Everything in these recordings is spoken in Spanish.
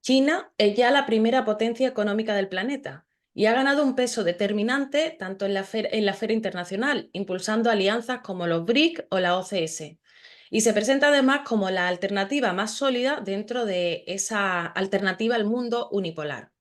China es ya la primera potencia económica del planeta y ha ganado un peso determinante tanto en en la esfera internacional, impulsando alianzas como los BRIC o la OCS. Y se presenta además como la alternativa más sólida dentro de esa alternativa al mundo unipolar.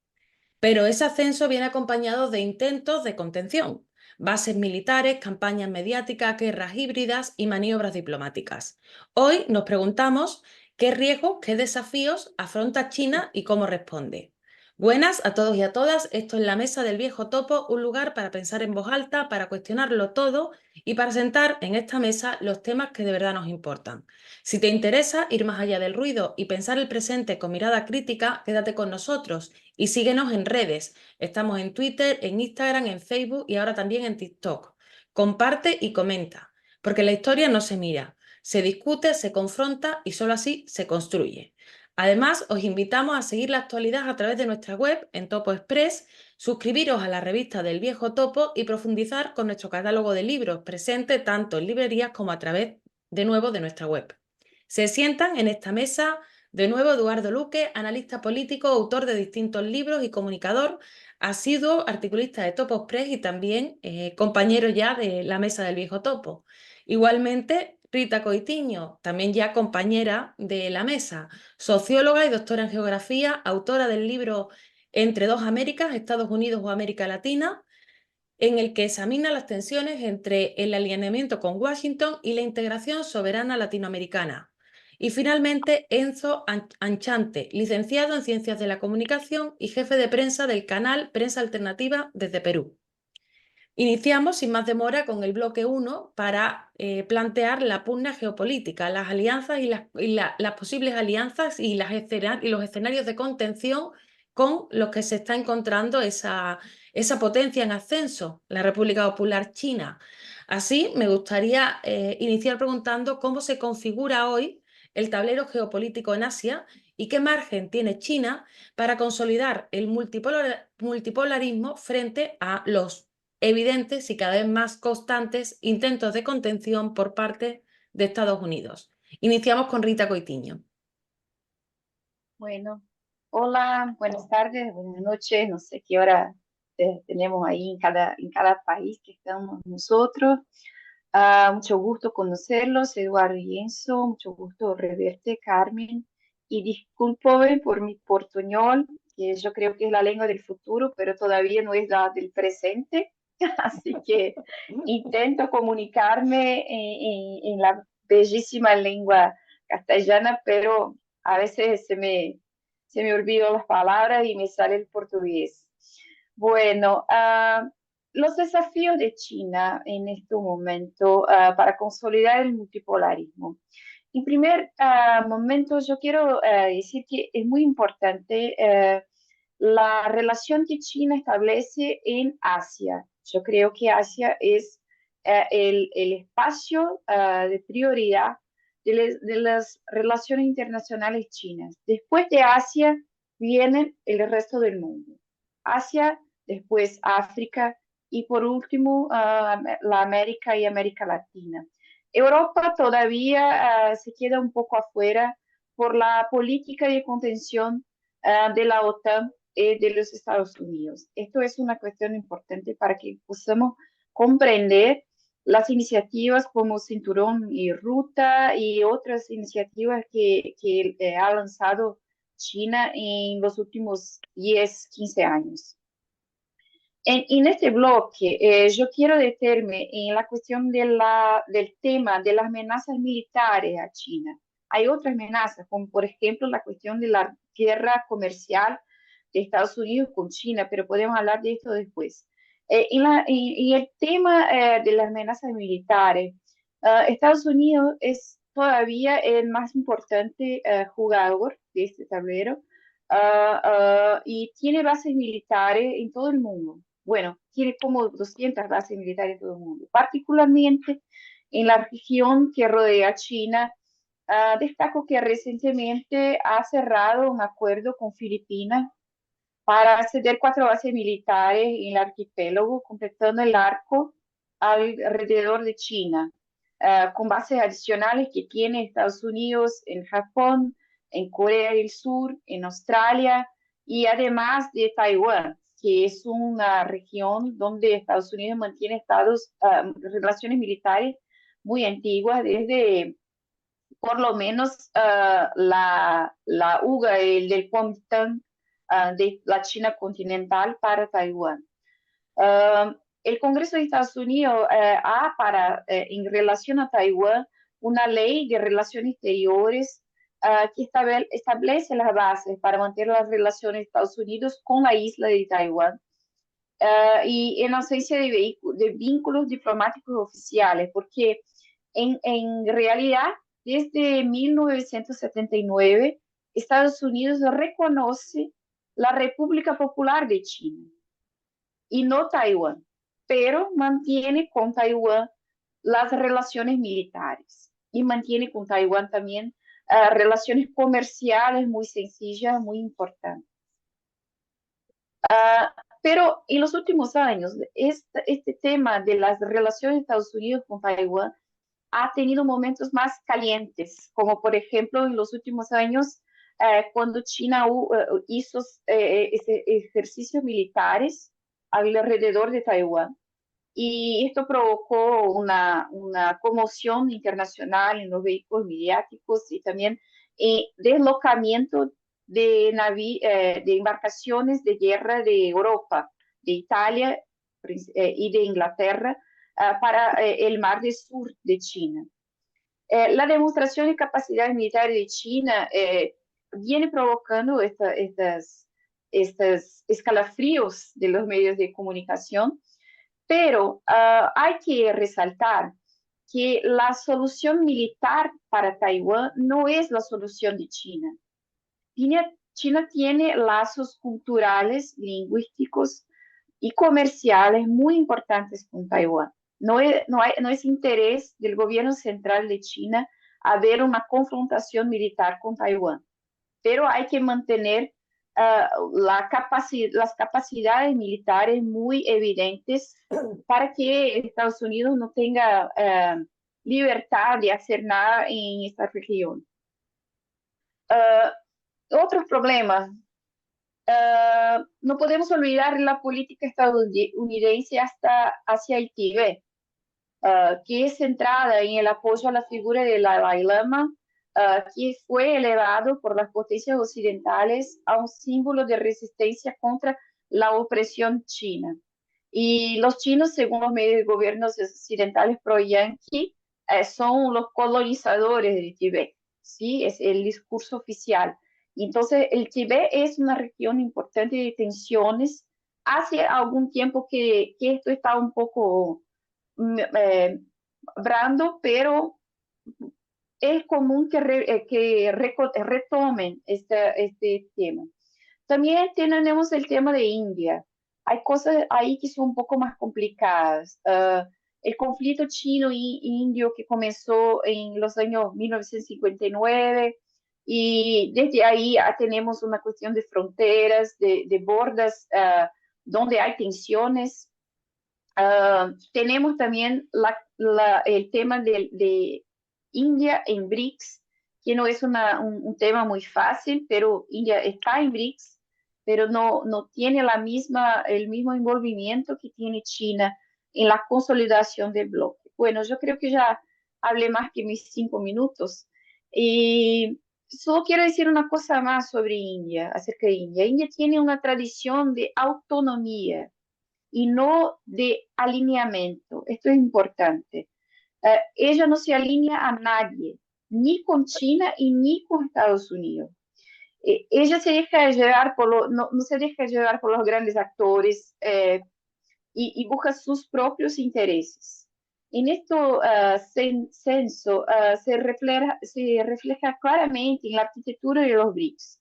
Pero ese ascenso viene acompañado de intentos de contención, bases militares, campañas mediáticas, guerras híbridas y maniobras diplomáticas. Hoy nos preguntamos qué riesgos, qué desafíos afronta China y cómo responde. Buenas a todos y a todas, esto es la Mesa del Viejo Topo, un lugar para pensar en voz alta, para cuestionarlo todo y para sentar en esta mesa los temas que de verdad nos importan. Si te interesa ir más allá del ruido y pensar el presente con mirada crítica, quédate con nosotros y síguenos en redes. Estamos en Twitter, en Instagram, en Facebook y ahora también en TikTok. Comparte y comenta, porque la historia no se mira, se discute, se confronta y solo así se construye. Además, os invitamos a seguir la actualidad a través de nuestra web en Topo Express, suscribiros a la revista del Viejo Topo y profundizar con nuestro catálogo de libros presente tanto en librerías como a través de nuevo de nuestra web. Se sientan en esta mesa de nuevo Eduardo Luque, analista político, autor de distintos libros y comunicador, ha sido articulista de Topo Express y también compañero ya de la Mesa del Viejo Topo. Igualmente, Rita Coitiño, también ya compañera de la mesa, socióloga y doctora en geografía, autora del libro Entre dos Américas, Estados Unidos o América Latina, en el que examina las tensiones entre el alineamiento con Washington y la integración soberana latinoamericana. Y finalmente, Enzo Anchante, licenciado en Ciencias de la Comunicación y jefe de prensa del canal Prensa Alternativa desde Perú. Iniciamos sin más demora con el bloque 1 para plantear la pugna geopolítica, las alianzas las posibles alianzas y los escenarios de contención con los que se está encontrando esa potencia en ascenso, la República Popular China. Así, me gustaría iniciar preguntando cómo se configura hoy el tablero geopolítico en Asia y qué margen tiene China para consolidar el multipolarismo frente a los evidentes y cada vez más constantes intentos de contención por parte de Estados Unidos. Iniciamos con Rita Coitiño. Bueno, hola, buenas tardes, buenas noches, no sé qué hora tenemos ahí en cada país que estamos nosotros. Mucho gusto conocerlos, Eduardo y Enzo, mucho gusto reverte, Carmen, y discúlpame por mi portuñol, que yo creo que es la lengua del futuro, pero todavía no es la del presente, así que intento comunicarme en la bellísima lengua castellana, pero a veces se me olvidan las palabras y me sale el portugués. Bueno, los desafíos de China en este momento para consolidar el multipolarismo. En primer momento, yo quiero decir que es muy importante la relación que China establece en Asia. Yo creo que Asia es el espacio de prioridad de las relaciones internacionales chinas. Después de Asia viene el resto del mundo. Asia, después África y por último la América y América Latina. Europa todavía se queda un poco afuera por la política de contención de la OTAN y de los Estados Unidos. Esto es una cuestión importante para que podamos comprender las iniciativas como Cinturón y Ruta y otras iniciativas que ha lanzado China en los últimos 10, 15 años. En este bloque, yo quiero detenerme en la cuestión del tema de las amenazas militares a China. Hay otras amenazas, como por ejemplo la cuestión de la guerra comercial de Estados Unidos con China, pero podemos hablar de esto después. Y el tema de las amenazas militares, Estados Unidos es todavía el más importante jugador de este tablero y tiene bases militares en todo el mundo. Bueno, tiene como 200 bases militares en todo el mundo, particularmente en la región que rodea a China. Destaco que recientemente ha cerrado un acuerdo con Filipinas para ceder 4 bases militares en el archipiélago, completando el arco alrededor de China, con bases adicionales que tiene Estados Unidos en Japón, en Corea del Sur, en Australia y además de Taiwán, que es una región donde Estados Unidos mantiene relaciones militares muy antiguas desde por lo menos la UGA, el del Kuomintang de la China continental para Taiwán. El Congreso de Estados Unidos en relación a Taiwán, una ley de relaciones exteriores que establece las bases para mantener las relaciones de Estados Unidos con la isla de Taiwán. Y en ausencia de vínculos diplomáticos oficiales, porque en realidad, desde 1979, Estados Unidos reconoce la República Popular de China y no Taiwán, pero mantiene con Taiwán las relaciones militares y mantiene con Taiwán también relaciones comerciales muy sencillas, muy importantes. Pero en los últimos años, este tema de las relaciones de Estados Unidos con Taiwán ha tenido momentos más calientes, como por ejemplo en los últimos años, cuando China hizo ejercicios militares alrededor de Taiwán. Y esto provocó una conmoción internacional en los vehículos mediáticos y también deslocamiento de embarcaciones de guerra de Europa, de Italia y de Inglaterra para el mar del sur de China. La demostración de capacidad militar de China viene provocando estos escalofríos de los medios de comunicación, pero hay que resaltar que la solución militar para Taiwán no es la solución de China. China tiene lazos culturales, lingüísticos y comerciales muy importantes con Taiwán. No es interés del gobierno central de China haber una confrontación militar con Taiwán, pero hay que mantener las capacidades militares muy evidentes para que Estados Unidos no tenga libertad de hacer nada en esta región. Otro problema, no podemos olvidar la política estadounidense hacia el Tíbet, que es centrada en el apoyo a la figura del Dalai Lama, que fue elevado por las potencias occidentales a un símbolo de resistencia contra la opresión china. Y los chinos, según los medios de gobiernos occidentales pro-yanqui, son los colonizadores de Tíbet, ¿sí? Es el discurso oficial. Entonces, el Tíbet es una región importante de tensiones. Hace algún tiempo que esto está un poco brando, pero es común retomen este tema. También tenemos el tema de India. Hay cosas ahí que son un poco más complicadas. El conflicto chino-indio que comenzó en los años 1959 y desde ahí tenemos una cuestión de fronteras, de bordas, donde hay tensiones. Tenemos también el tema de India en BRICS, que no es un tema muy fácil, pero India está en BRICS, pero no tiene el mismo envolvimiento que tiene China en la consolidación del bloque. Bueno, yo creo que ya hablé más que mis 5 minutos. Y solo quiero decir una cosa más sobre India, acerca de India. India tiene una tradición de autonomía y no de alineamiento. Esto es importante. Ella no se alinea a nadie, ni con China y ni con Estados Unidos. Ella se deja llevar no se deja llevar por los grandes actores y busca sus propios intereses. En esto censo se refleja claramente en la arquitectura de los BRICS.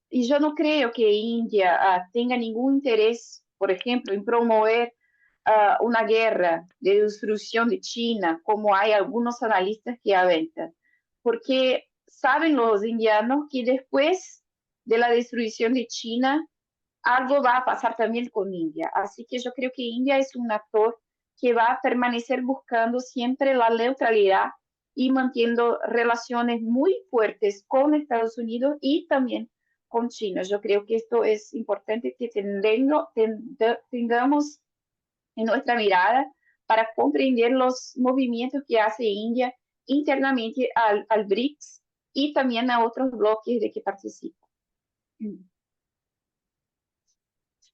Y yo no creo que India tenga ningún interés, por ejemplo, en promover una guerra de destrucción de China, como hay algunos analistas que aventan, porque saben los indianos que después de la destrucción de China, algo va a pasar también con India. Así que yo creo que India es un actor que va a permanecer buscando siempre la neutralidad y manteniendo relaciones muy fuertes con Estados Unidos y también con China. Yo creo que esto es importante que tengamos en nuestra mirada para comprender los movimientos que hace India internamente al BRICS y también a otros bloques de que participa.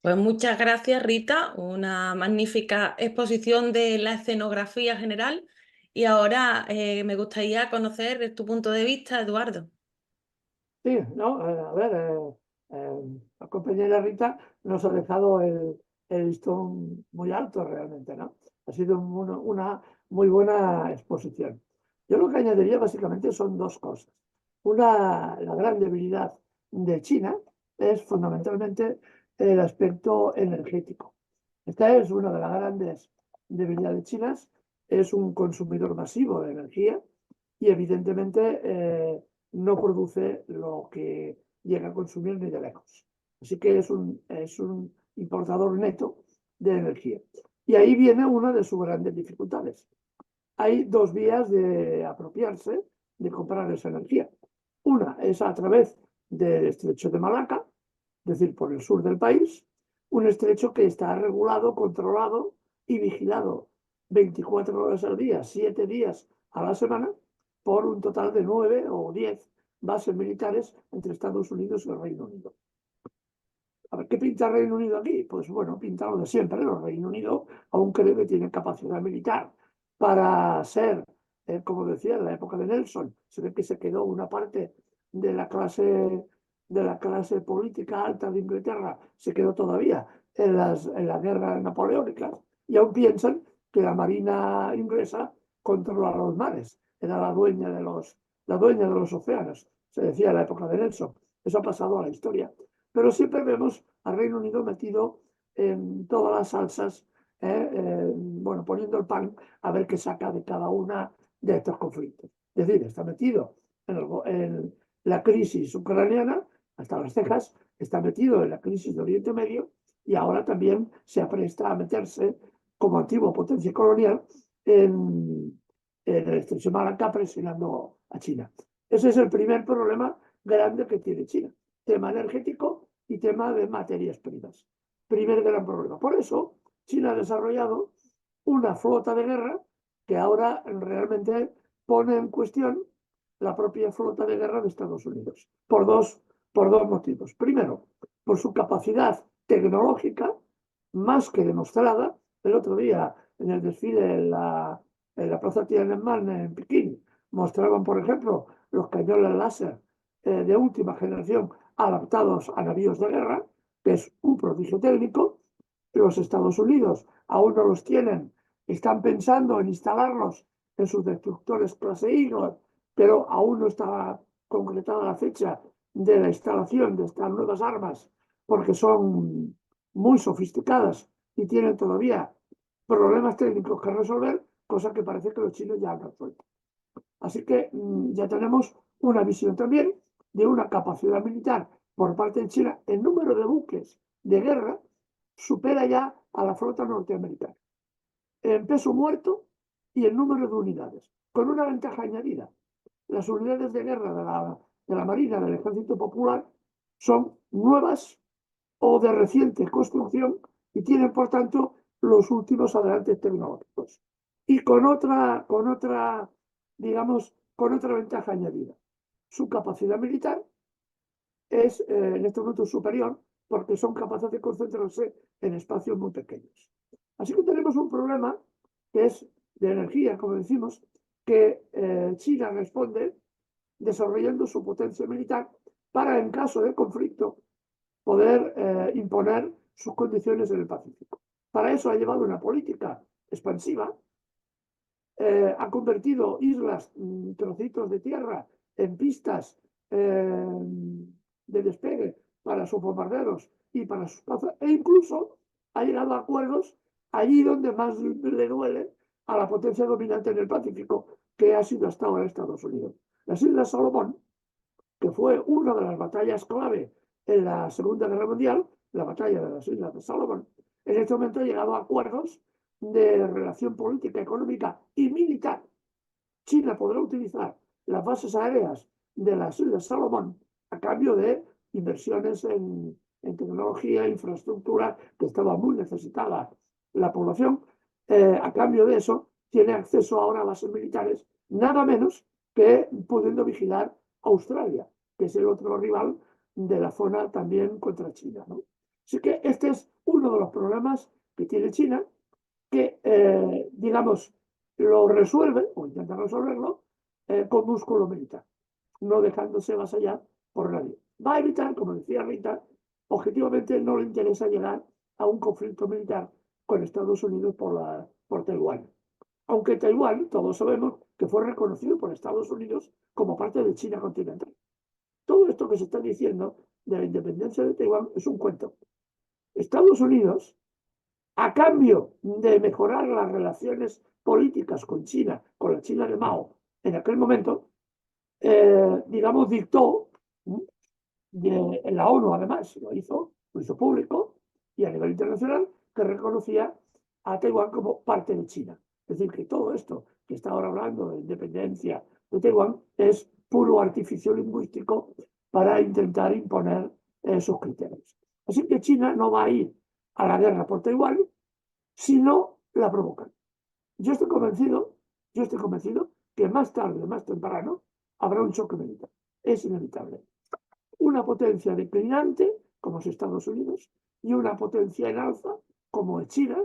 Pues muchas gracias, Rita. Una magnífica exposición de la escenografía general. Y ahora me gustaría conocer tu punto de vista, Eduardo. Sí, no, a ver, la compañera Rita nos ha dejado el listón muy alto realmente, ¿no? Ha sido una muy buena exposición. Yo lo que añadiría básicamente son dos cosas. Una, la gran debilidad de China es fundamentalmente el aspecto energético. Esta es una de las grandes debilidades chinas, es un consumidor masivo de energía y evidentemente no produce lo que llega a consumir ni de lejos. Así que es un importador neto de energía. Y ahí viene una de sus grandes dificultades. Hay dos vías de apropiarse de comprar esa energía. Una es a través del estrecho de Malaca, es decir, por el sur del país, un estrecho que está regulado, controlado y vigilado 24 horas al día, 7 días a la semana, por un total de 9 o 10 bases militares entre Estados Unidos y el Reino Unido. A ver, ¿qué pinta el Reino Unido aquí? Pues bueno, pinta lo de siempre. El Reino Unido aún cree que tiene capacidad militar para ser, como decía, en la época de Nelson, se ve que se quedó una parte de la clase política alta de Inglaterra, se quedó todavía en las guerras napoleónicas y aún piensan que la marina inglesa controla los mares, era la dueña de los océanos, se decía en la época de Nelson. Eso ha pasado a la historia. Pero siempre vemos al Reino Unido metido en todas las salsas, bueno, poniendo el pan a ver qué saca de cada una de estos conflictos. Es decir, está metido en la crisis ucraniana, hasta las cejas, está metido en la crisis de Oriente Medio y ahora también se apresta a meterse como antigua potencia colonial en el estrecho de Malaca presionando a China. Ese es el primer problema grande que tiene China. Tema energético y tema de materias primas. Primer gran problema. Por eso, China ha desarrollado una flota de guerra que ahora realmente pone en cuestión la propia flota de guerra de Estados Unidos, por dos motivos. Primero, por su capacidad tecnológica, más que demostrada. El otro día, en el desfile en la plaza Tiananmen en Pekín, mostraban, por ejemplo, los cañones láser de última generación adaptados a navíos de guerra, que es un prodigio técnico. Los Estados Unidos aún no los tienen, están pensando en instalarlos en sus destructores clase Eagle, pero aún no está concretada la fecha de la instalación de estas nuevas armas, porque son muy sofisticadas y tienen todavía problemas técnicos que resolver, cosa que parece que los chinos ya han resuelto. Así que ya tenemos una visión también de una capacidad militar por parte de China. El número de buques de guerra supera ya a la flota norteamericana en peso muerto y en número de unidades, con una ventaja añadida. Las unidades de guerra de la Marina, del Ejército Popular, son nuevas o de reciente construcción y tienen, por tanto, los últimos adelantos tecnológicos. Y digamos, con otra ventaja añadida. Su capacidad militar es en este momento superior porque son capaces de concentrarse en espacios muy pequeños. Así que tenemos un problema que es de energía, como decimos, que China responde desarrollando su potencia militar para, en caso de conflicto, poder imponer sus condiciones en el Pacífico. Para eso ha llevado una política expansiva, ha convertido islas, trocitos de tierra, en pistas de despegue para sus bombarderos y para sus cazas, e incluso ha llegado a acuerdos allí donde más le duele a la potencia dominante en el Pacífico, que ha sido hasta ahora Estados Unidos. Las Islas Salomón, que fue una de las batallas clave en la Segunda Guerra Mundial, la batalla de las Islas de Salomón, en este momento ha llegado a acuerdos de relación política, económica y militar China podrá utilizar las bases aéreas de las Islas Salomón a cambio de inversiones en tecnología, infraestructura, que estaba muy necesitada la población. A cambio de eso, tiene acceso ahora a bases militares, nada menos que pudiendo vigilar Australia, que es el otro rival de la zona también contra China, ¿no? Así que este es uno de los problemas que tiene China, que, digamos, lo resuelve o intenta resolverlo con músculo militar, no dejándose vasallar por nadie. Va a evitar, como decía Rita, objetivamente no le interesa llegar a un conflicto militar con Estados Unidos por Taiwán. Aunque Taiwán, todos sabemos que fue reconocido por Estados Unidos como parte de China continental. Todo esto que se está diciendo de la independencia de Taiwán es un cuento. Estados Unidos, a cambio de mejorar las relaciones políticas con China, con la China de Mao, en aquel momento, digamos, dictó, en la ONU además lo hizo público y a nivel internacional, que reconocía a Taiwán como parte de China. Es decir, que todo esto que está ahora hablando de independencia de Taiwán es puro artificio lingüístico para intentar imponer sus criterios. Así que China no va a ir a la guerra por Taiwán si no la provocan. Yo estoy convencido, yo estoy convencido que más tarde o más temprano habrá un choque militar. Es inevitable. Una potencia declinante, como es Estados Unidos, y una potencia en alza, como es China,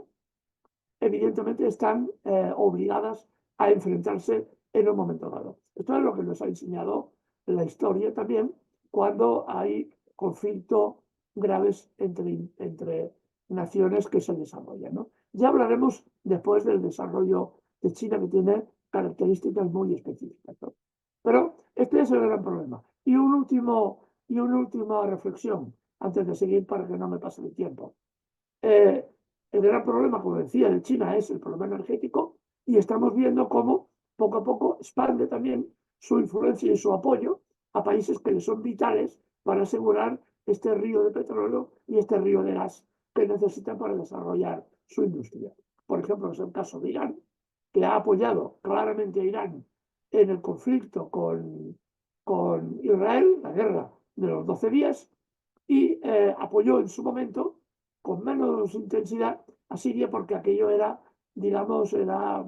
evidentemente están obligadas a enfrentarse en un momento dado. Esto es lo que nos ha enseñado la historia también cuando hay conflictos graves entre naciones que se desarrollan, ¿no? Ya hablaremos después del desarrollo de China, que tiene características muy específicas, ¿no? Pero este es el gran problema. Y una última reflexión, antes de seguir para que no me pase el tiempo. El gran problema, como decía, de China es el problema energético y estamos viendo cómo poco a poco expande también su influencia y su apoyo a países que le son vitales para asegurar este río de petróleo y este río de gas que necesitan para desarrollar su industria. Por ejemplo, es el caso de Irán, que ha apoyado claramente a Irán en el conflicto con Israel, la guerra de los 12 días, y apoyó en su momento con menos intensidad a Siria porque aquello era, digamos, era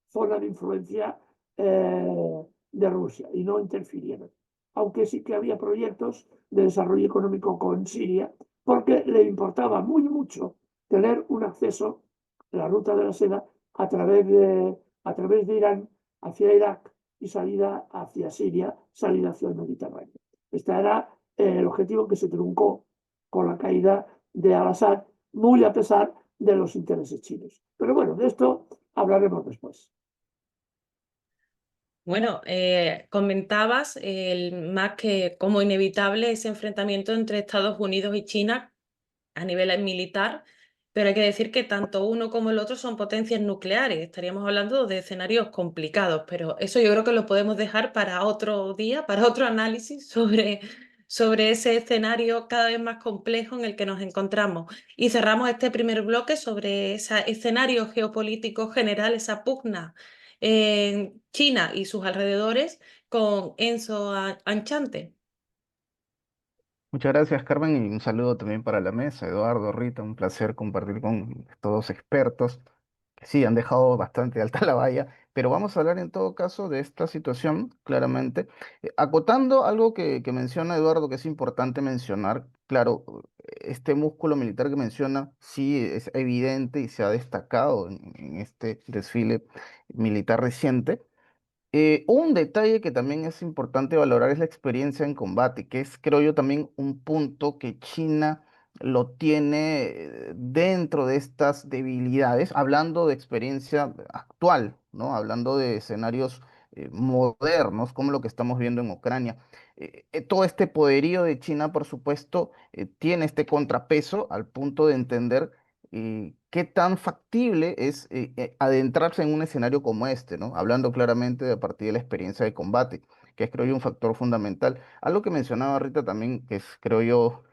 zona de influencia de Rusia y no interfirieron. Aunque sí que había proyectos de desarrollo económico con Siria porque le importaba muy mucho tener un acceso a la ruta de la seda a través de Irán hacia Irak y salida hacia Siria, salida hacia el Mediterráneo. Este era el objetivo que se truncó con la caída de Al-Assad, muy a pesar de los intereses chinos. Pero bueno, de esto hablaremos después. Bueno, comentabas más que como inevitable ese enfrentamiento entre Estados Unidos y China a nivel militar, pero hay que decir que tanto uno como el otro son potencias nucleares. Estaríamos hablando de escenarios complicados, pero eso yo creo que lo podemos dejar para otro día, para otro análisis sobre ese escenario cada vez más complejo en el que nos encontramos. Y cerramos este primer bloque sobre ese escenario geopolítico general, esa pugna en China y sus alrededores con Enzo Anchante. Muchas gracias, Carmen, y un saludo también para la mesa. Eduardo, Rita, un placer compartir con estos expertos que sí han dejado bastante alta la valla, pero vamos a hablar en todo caso de esta situación, claramente. Acotando algo que menciona Eduardo, que es importante mencionar, claro, este músculo militar que menciona sí es evidente y se ha destacado en este desfile militar reciente. Un detalle que también es importante valorar es la experiencia en combate, que es, creo yo, también un punto que China lo tiene dentro de estas debilidades, hablando de experiencia actual, ¿no? Hablando de escenarios modernos, como lo que estamos viendo en Ucrania. Todo este poderío de China, por supuesto, tiene este contrapeso al punto de entender qué tan factible es adentrarse en un escenario como este, ¿no? Hablando claramente de a partir de la experiencia de combate, que es, creo yo, un factor fundamental. Algo que mencionaba Rita también, que es, creo yo,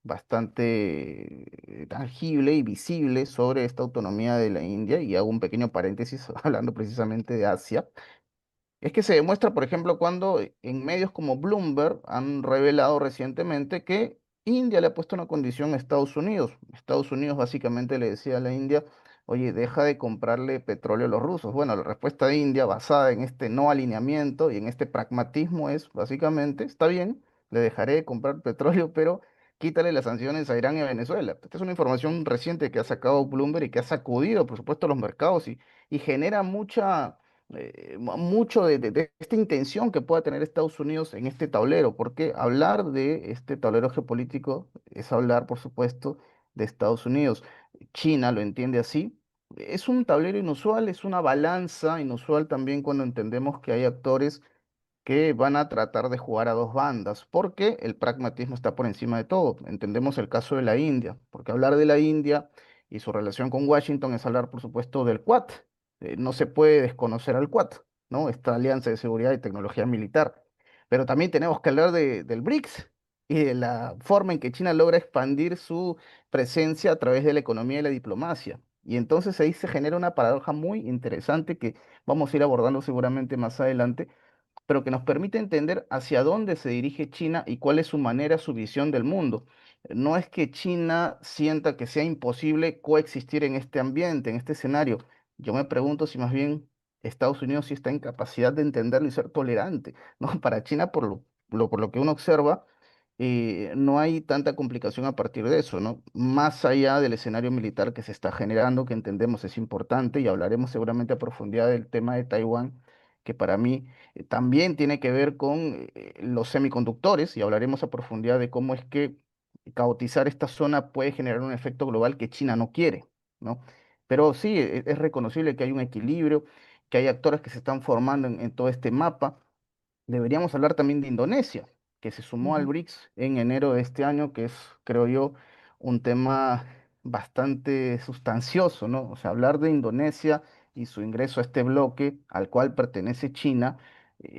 bastante tangible y visible sobre esta autonomía de la India, y hago un pequeño paréntesis hablando precisamente de Asia. Es que se demuestra, por ejemplo, cuando en medios como Bloomberg han revelado recientemente que India le ha puesto una condición a Estados Unidos. Estados Unidos básicamente le decía a la India, oye, deja de comprarle petróleo a los rusos. Bueno, la respuesta de India, basada en este no alineamiento y en este pragmatismo, es básicamente, está bien, le dejaré de comprar petróleo, pero quítale las sanciones a Irán y a Venezuela. Esta es una información reciente que ha sacado Bloomberg y que ha sacudido, por supuesto, los mercados y genera mucho de esta intención que pueda tener Estados Unidos en este tablero, porque hablar de este tablero geopolítico es hablar, por supuesto, de Estados Unidos. China lo entiende así. Es un tablero inusual, es una balanza inusual también cuando entendemos que hay actores que van a tratar de jugar a dos bandas, porque el pragmatismo está por encima de todo. Entendemos el caso de la India, porque hablar de la India y su relación con Washington es hablar, por supuesto, del Quad. No se puede desconocer al Quad, ¿no? Esta alianza de seguridad y tecnología militar. Pero también tenemos que hablar del BRICS y de la forma en que China logra expandir su presencia a través de la economía y la diplomacia. Y entonces ahí se genera una paradoja muy interesante que vamos a ir abordando seguramente más adelante, pero que nos permite entender hacia dónde se dirige China y cuál es su manera, su visión del mundo. No es que China sienta que sea imposible coexistir en este ambiente, en este escenario. Yo me pregunto si más bien Estados Unidos sí está en capacidad de entenderlo y ser tolerante, ¿no? Para China, por lo que uno observa, no hay tanta complicación a partir de eso, ¿no? Más allá del escenario militar que se está generando, que entendemos es importante, y hablaremos seguramente a profundidad del tema de Taiwán, que para mí también tiene que ver con los semiconductores, y hablaremos a profundidad de cómo es que caotizar esta zona puede generar un efecto global que China no quiere, ¿no? Pero sí, es reconocible que hay un equilibrio, que hay actores que se están formando en todo este mapa. Deberíamos hablar también de Indonesia, que se sumó al Ujú. BRICS en enero de este año, que es, creo yo, un tema bastante sustancioso, ¿no? O sea, hablar de Indonesia y su ingreso a este bloque al cual pertenece China,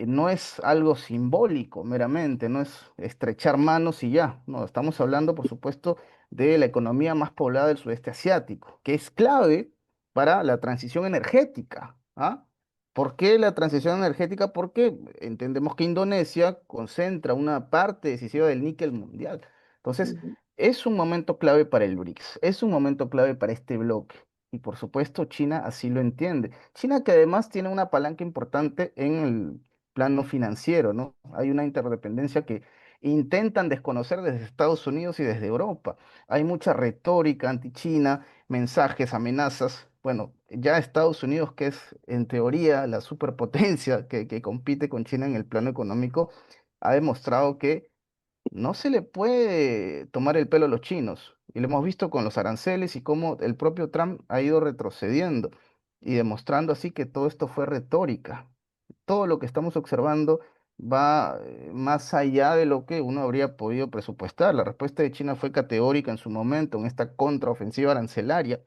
no es algo simbólico meramente, no es estrechar manos y ya, no, estamos hablando, por supuesto, de la economía más poblada del sudeste asiático, que es clave para la transición energética, ¿ah? ¿Por qué la transición energética? Porque entendemos que Indonesia concentra una parte decisiva del níquel mundial. Entonces, Ujú. es un momento clave para el BRICS, es un momento clave para este bloque. Y por supuesto, China así lo entiende. China que además tiene una palanca importante en el plano financiero, ¿no? Hay una interdependencia que intentan desconocer desde Estados Unidos y desde Europa. Hay mucha retórica anti-China, mensajes, amenazas. Bueno, ya Estados Unidos, que es en teoría la superpotencia que compite con China en el plano económico, ha demostrado que no se le puede tomar el pelo a los chinos. Y lo hemos visto con los aranceles y cómo el propio Trump ha ido retrocediendo y demostrando así que todo esto fue retórica. Todo lo que estamos observando va más allá de lo que uno habría podido presupuestar. La respuesta de China fue categórica en su momento en esta contraofensiva arancelaria.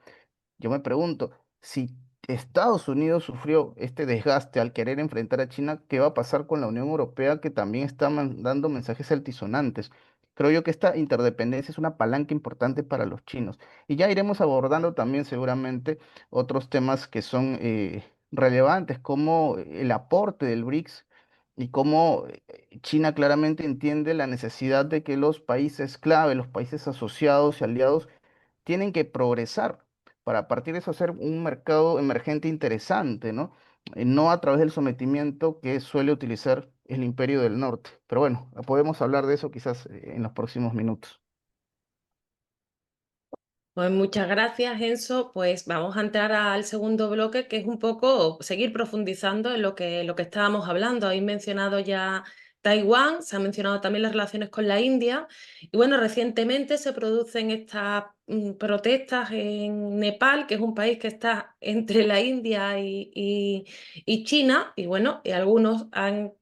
Yo me pregunto, si Estados Unidos sufrió este desgaste al querer enfrentar a China, ¿qué va a pasar con la Unión Europea que también está mandando mensajes altisonantes? Creo yo que esta interdependencia es una palanca importante para los chinos. Y ya iremos abordando también seguramente otros temas que son relevantes, como el aporte del BRICS y cómo China claramente entiende la necesidad de que los países clave, los países asociados y aliados, tienen que progresar para a partir de eso hacer un mercado emergente interesante, ¿no? No a través del sometimiento que suele utilizar el Imperio del Norte. Pero bueno, podemos hablar de eso quizás en los próximos minutos. Pues muchas gracias, Enzo. Pues vamos a entrar al segundo bloque, que es un poco seguir profundizando en lo que estábamos hablando. Habéis mencionado ya Taiwán, se han mencionado también las relaciones con la India. Y bueno, recientemente se producen estas protestas en Nepal, que es un país que está entre la India y China. Y bueno, y algunos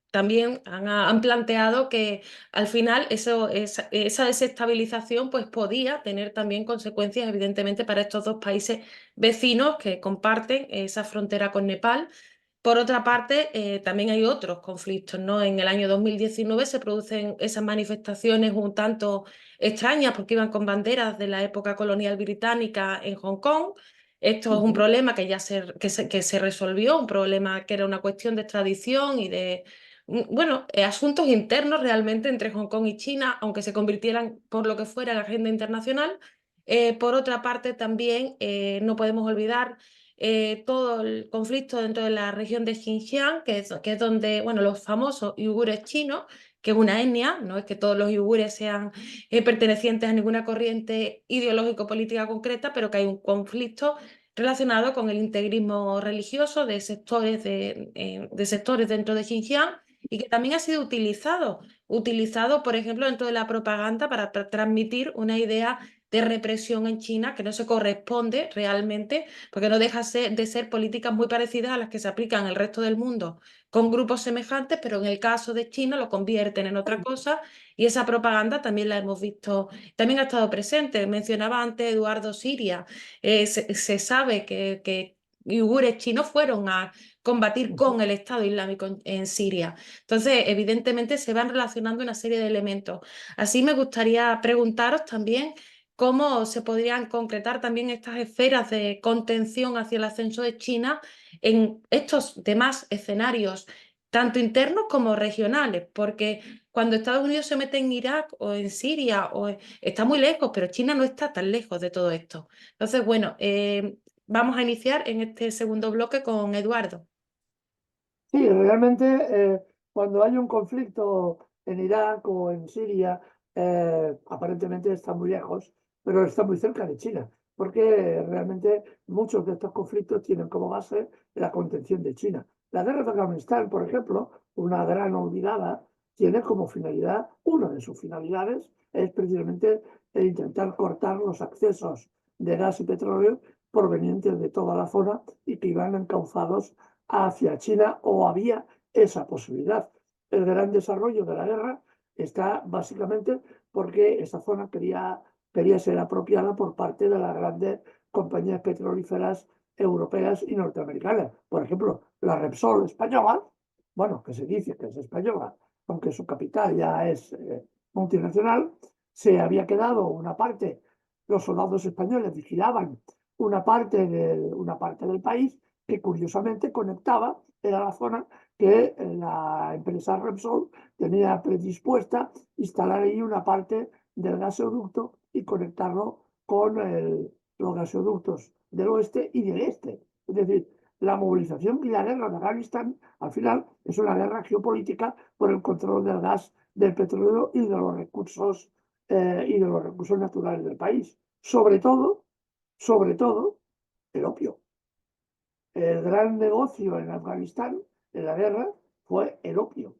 también han planteado que al final esa desestabilización pues podía tener también consecuencias evidentemente para estos dos países vecinos que comparten esa frontera con Nepal. Por otra parte, también hay otros conflictos, ¿no? En el año 2019 se producen esas manifestaciones un tanto extrañas porque iban con banderas de la época colonial británica en Hong Kong. Esto es un problema que ya que se resolvió, un problema que era una cuestión de extradición y de, bueno, asuntos internos realmente entre Hong Kong y China, aunque se convirtieran por lo que fuera en agenda internacional. Por otra parte, también no podemos olvidar todo el conflicto dentro de la región de Xinjiang, que es donde, bueno, los famosos uigures chinos, que es una etnia, no es que todos los uigures sean pertenecientes a ninguna corriente ideológico-política concreta, pero que hay un conflicto relacionado con el integrismo religioso de sectores dentro de Xinjiang y que también ha sido utilizado, por ejemplo, dentro de la propaganda para transmitir una idea de represión en China que no se corresponde realmente, porque no deja de ser políticas muy parecidas a las que se aplican en el resto del mundo con grupos semejantes, pero en el caso de China lo convierten en otra cosa y esa propaganda también la hemos visto, también ha estado presente. Mencionaba antes Eduardo Siria. Se sabe que uigures chinos fueron a combatir con el Estado Islámico en Siria. Entonces, evidentemente se van relacionando una serie de elementos. Así me gustaría preguntaros también cómo se podrían concretar también estas esferas de contención hacia el ascenso de China en estos demás escenarios, tanto internos como regionales, porque cuando Estados Unidos se mete en Irak o en Siria, está muy lejos, pero China no está tan lejos de todo esto. Entonces, bueno, vamos a iniciar en este segundo bloque con Eduardo. Sí, realmente cuando hay un conflicto en Irak o en Siria, aparentemente está muy lejos, pero está muy cerca de China, porque realmente muchos de estos conflictos tienen como base la contención de China. La guerra de Afganistán, por ejemplo, una gran olvidada, tiene como finalidad, una de sus finalidades es precisamente el intentar cortar los accesos de gas y petróleo provenientes de toda la zona y que iban encauzados hacia China, o había esa posibilidad. El gran desarrollo de la guerra está básicamente porque esa zona quería ser apropiada por parte de las grandes compañías petrolíferas europeas y norteamericanas. Por ejemplo, la Repsol española, bueno, que se dice que es española, aunque su capital ya es multinacional, se había quedado una parte, los soldados españoles vigilaban una parte del país que curiosamente conectaba, era la zona que la empresa Repsol tenía predispuesta instalar ahí una parte del gasoducto y conectarlo con los gasoductos del oeste y del este. Es decir, la movilización y la guerra de Afganistán, al final, es una guerra geopolítica por el control del gas, del petróleo y de los recursos naturales del país. Sobre todo, el opio. El gran negocio en Afganistán, en la guerra, fue el opio.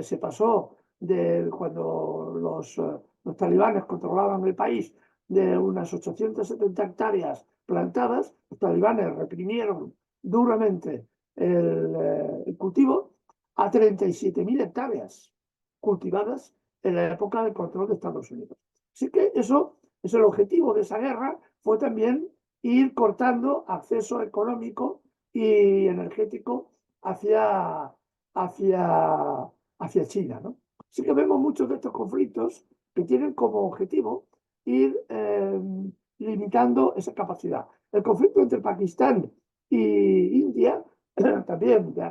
Se pasó de cuando los talibanes controlaban el país de unas 870 hectáreas plantadas, los talibanes reprimieron duramente el cultivo a 37.000 hectáreas cultivadas en la época del control de Estados Unidos. Así que eso es el objetivo de esa guerra, fue también ir cortando acceso económico y energético hacia China, ¿no? Así que vemos muchos de estos conflictos que tienen como objetivo ir limitando esa capacidad. El conflicto entre Pakistán y India, también de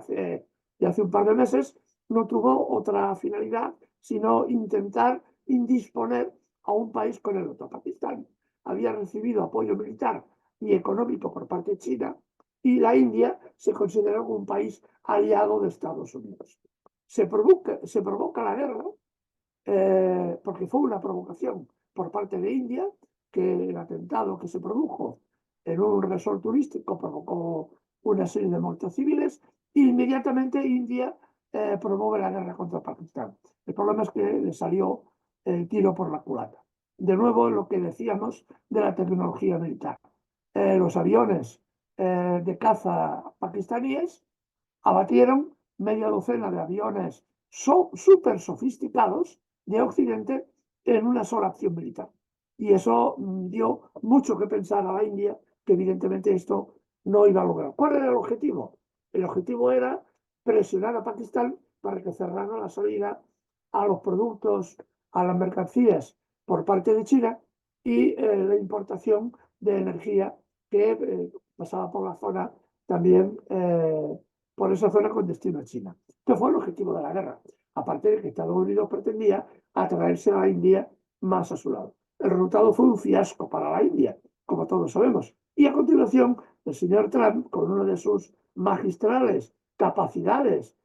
hace un par de meses, no tuvo otra finalidad sino intentar indisponer a un país con el otro. Pakistán había recibido apoyo militar y económico por parte de China, y la India se considera como un país aliado de Estados Unidos. Se provoca la guerra porque fue una provocación por parte de India, que el atentado que se produjo en un resort turístico provocó una serie de muertes civiles, e inmediatamente India promueve la guerra contra Pakistán. El problema es que le salió el tiro por la culata. De nuevo, lo que decíamos de la tecnología militar. Los aviones de caza pakistaníes abatieron media docena de aviones súper sofisticados de Occidente en una sola acción militar. Y eso dio mucho que pensar a la India, que evidentemente esto no iba a lograr. ¿Cuál era el objetivo? El objetivo era presionar a Pakistán para que cerrara la salida a los productos, a las mercancías por parte de China y la importación de energía que pasaba por la zona también, por esa zona con destino a China. Este fue el objetivo de la guerra, aparte de que Estados Unidos pretendía atraerse a la India más a su lado. El resultado fue un fiasco para la India, como todos sabemos. Y a continuación, el señor Trump, con una de sus magistrales capacidades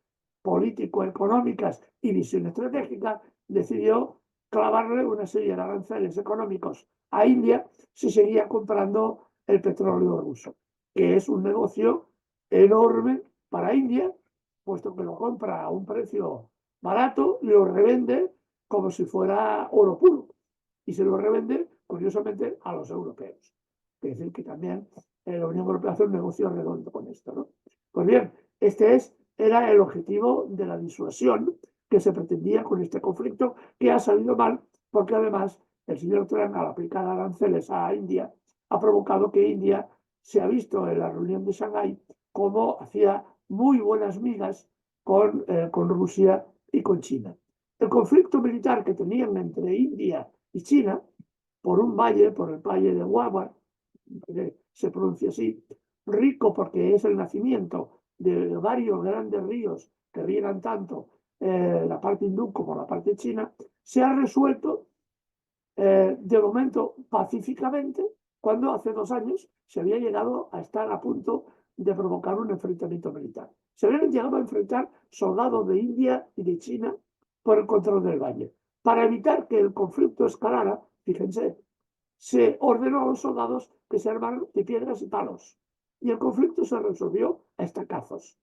político-económicas y visión estratégica, decidió clavarle una serie de aranceles económicos a India si seguía comprando el petróleo ruso, que es un negocio enorme para India, puesto que lo compra a un precio barato y lo revende como si fuera oro puro. Y se lo revende, curiosamente, a los europeos. Es decir, que también la Unión Europea hace un negocio redondo con esto, ¿no? Pues bien, era el objetivo de la disuasión que se pretendía con este conflicto, que ha salido mal, porque además el señor Trump, al aplicar aranceles a India, ha provocado que India se ha visto en la reunión de Shanghái como hacía muy buenas migas con Rusia y con China. El conflicto militar que tenían entre India y China, por un valle, por el valle de Huawa, se pronuncia así, rico porque es el nacimiento de varios grandes ríos que riegan tanto la parte hindú como la parte china, se ha resuelto de momento pacíficamente, cuando hace 2 años se había llegado a estar a punto de provocar un enfrentamiento militar. Se habían llegado a enfrentar soldados de India y de China por el control del valle. Para evitar que el conflicto escalara, fíjense, se ordenó a los soldados que se armaran de piedras y palos. Y el conflicto se resolvió a estacazos.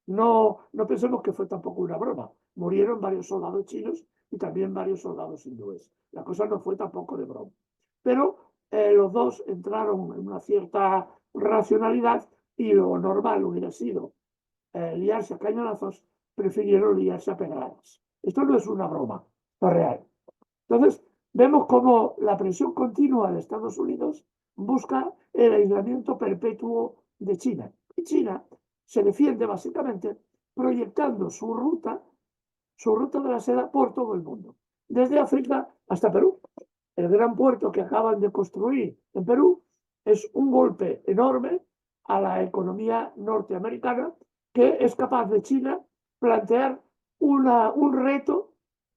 No pensemos que fue tampoco una broma. Murieron varios soldados chinos y también varios soldados hindúes. La cosa no fue tampoco de broma. Pero los dos entraron en una cierta racionalidad y lo normal hubiera sido liarse a cañonazos, prefirieron liarse a pedradas. Esto no es una broma, lo real. Entonces, vemos cómo la presión continua de Estados Unidos busca el aislamiento perpetuo de China. Y China se defiende básicamente proyectando su ruta de la seda por todo el mundo, desde África hasta Perú. El gran puerto que acaban de construir en Perú es un golpe enorme a la economía norteamericana, que es capaz de China plantear un reto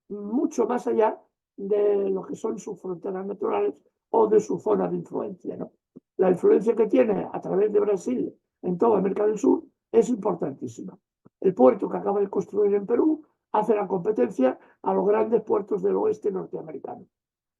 mucho más allá de lo que son sus fronteras naturales o de su zona de influencia, ¿no? La influencia que tiene a través de Brasil en toda América del Sur es importantísima. El puerto que acaba de construir en Perú hace la competencia a los grandes puertos del oeste norteamericano.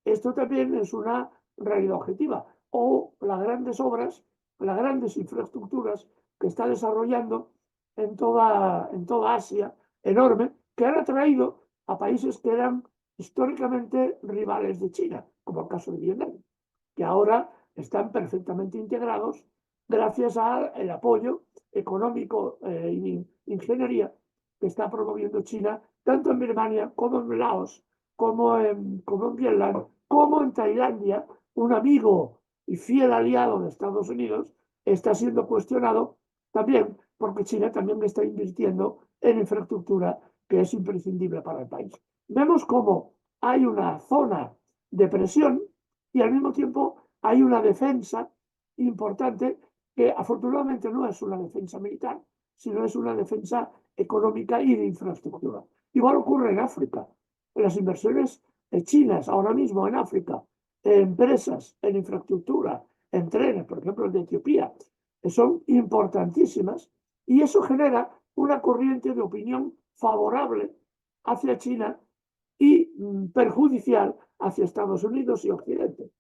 Esto también es una realidad objetiva. O las grandes obras, las grandes infraestructuras que está desarrollando en toda Asia, enorme, que han atraído a países que eran históricamente rivales de China, como el caso de Vietnam, que ahora están perfectamente integrados gracias al apoyo económico e ingeniería que está promoviendo China, tanto en Birmania como en Laos, como en Vietnam, como en Tailandia. Un amigo y fiel aliado de Estados Unidos está siendo cuestionado también porque China también está invirtiendo en infraestructura que es imprescindible para el país. Vemos cómo hay una zona de presión y al mismo tiempo hay una defensa importante que afortunadamente no es una defensa militar, sino es una defensa económica y de infraestructura. Igual ocurre en África. Las inversiones chinas ahora mismo en África, en empresas, en infraestructura, en trenes, por ejemplo el de Etiopía, son importantísimas y eso genera una corriente de opinión favorable hacia China y perjudicial hacia Estados Unidos y Occidente,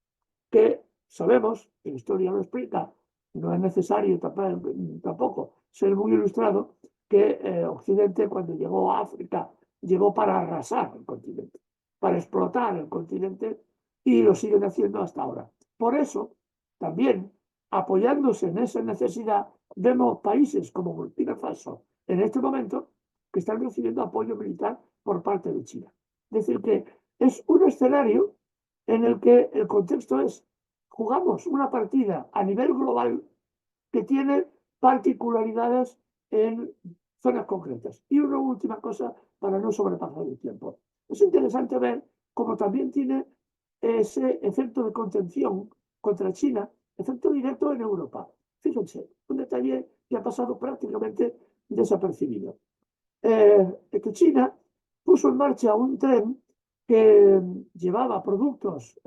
que sabemos, la historia lo explica, no es necesario tampoco ser muy ilustrado, que Occidente cuando llegó a África llegó para arrasar el continente, para explotar el continente y lo siguen haciendo hasta ahora. Por eso, también apoyándose en esa necesidad, vemos países como Burkina Faso en este momento que están recibiendo apoyo militar por parte de China. Es decir, que es un escenario en el que el contexto es, jugamos una partida a nivel global que tiene particularidades en zonas concretas. Y una última cosa para no sobrepasar el tiempo. Es interesante ver cómo también tiene ese efecto de contención contra China efecto directo en Europa. Fíjense, un detalle que ha pasado prácticamente desapercibido. Que China puso en marcha un tren que llevaba productos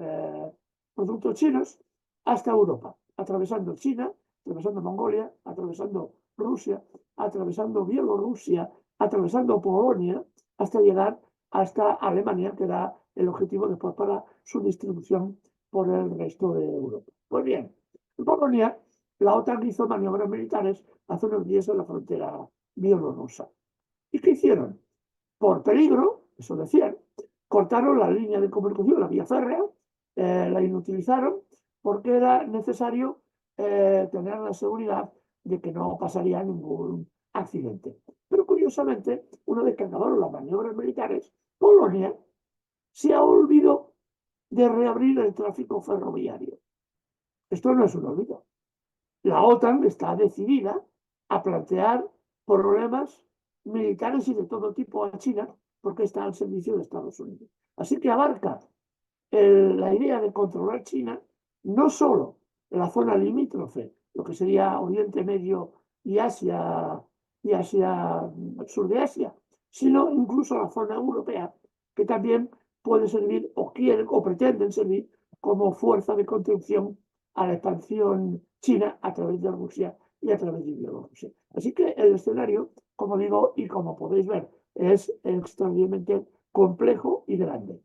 chinos hasta Europa, atravesando China, atravesando Mongolia, atravesando Rusia, atravesando Bielorrusia, atravesando Polonia, hasta llegar hasta Alemania, que era el objetivo después para su distribución por el resto de Europa. Pues bien, en Polonia, la OTAN hizo maniobras militares hace unos días en la frontera bielorrusa. ¿Y qué hicieron? Por peligro, eso decían, cortaron la línea de comunicación, la vía férrea, la inutilizaron porque era necesario tener la seguridad de que no pasaría ningún accidente. Pero curiosamente, una vez que acabaron las maniobras militares, Polonia se ha olvidado de reabrir el tráfico ferroviario. Esto no es un olvido. La OTAN está decidida a plantear problemas militares y de todo tipo a China porque está al servicio de Estados Unidos. Así que abarca la idea de controlar China no solo en la zona limítrofe, lo que sería Oriente Medio y Asia, sur de Asia, sino incluso la zona europea, que también puede servir o quieren o pretenden servir como fuerza de contención a la expansión china a través de Rusia y a través de Bielorrusia. Así que el escenario, como digo, y como podéis ver, es extraordinariamente complejo y grande.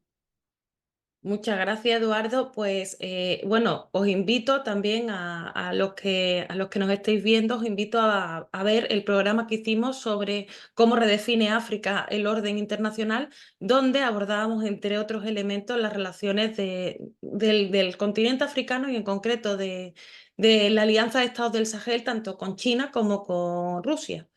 Muchas gracias, Eduardo. Pues bueno, os invito también a los que nos estéis viendo, os invito a ver el programa que hicimos sobre cómo redefine África el orden internacional, donde abordábamos, entre otros elementos, las relaciones del continente africano y en concreto de la Alianza de Estados del Sahel, tanto con China como con Rusia.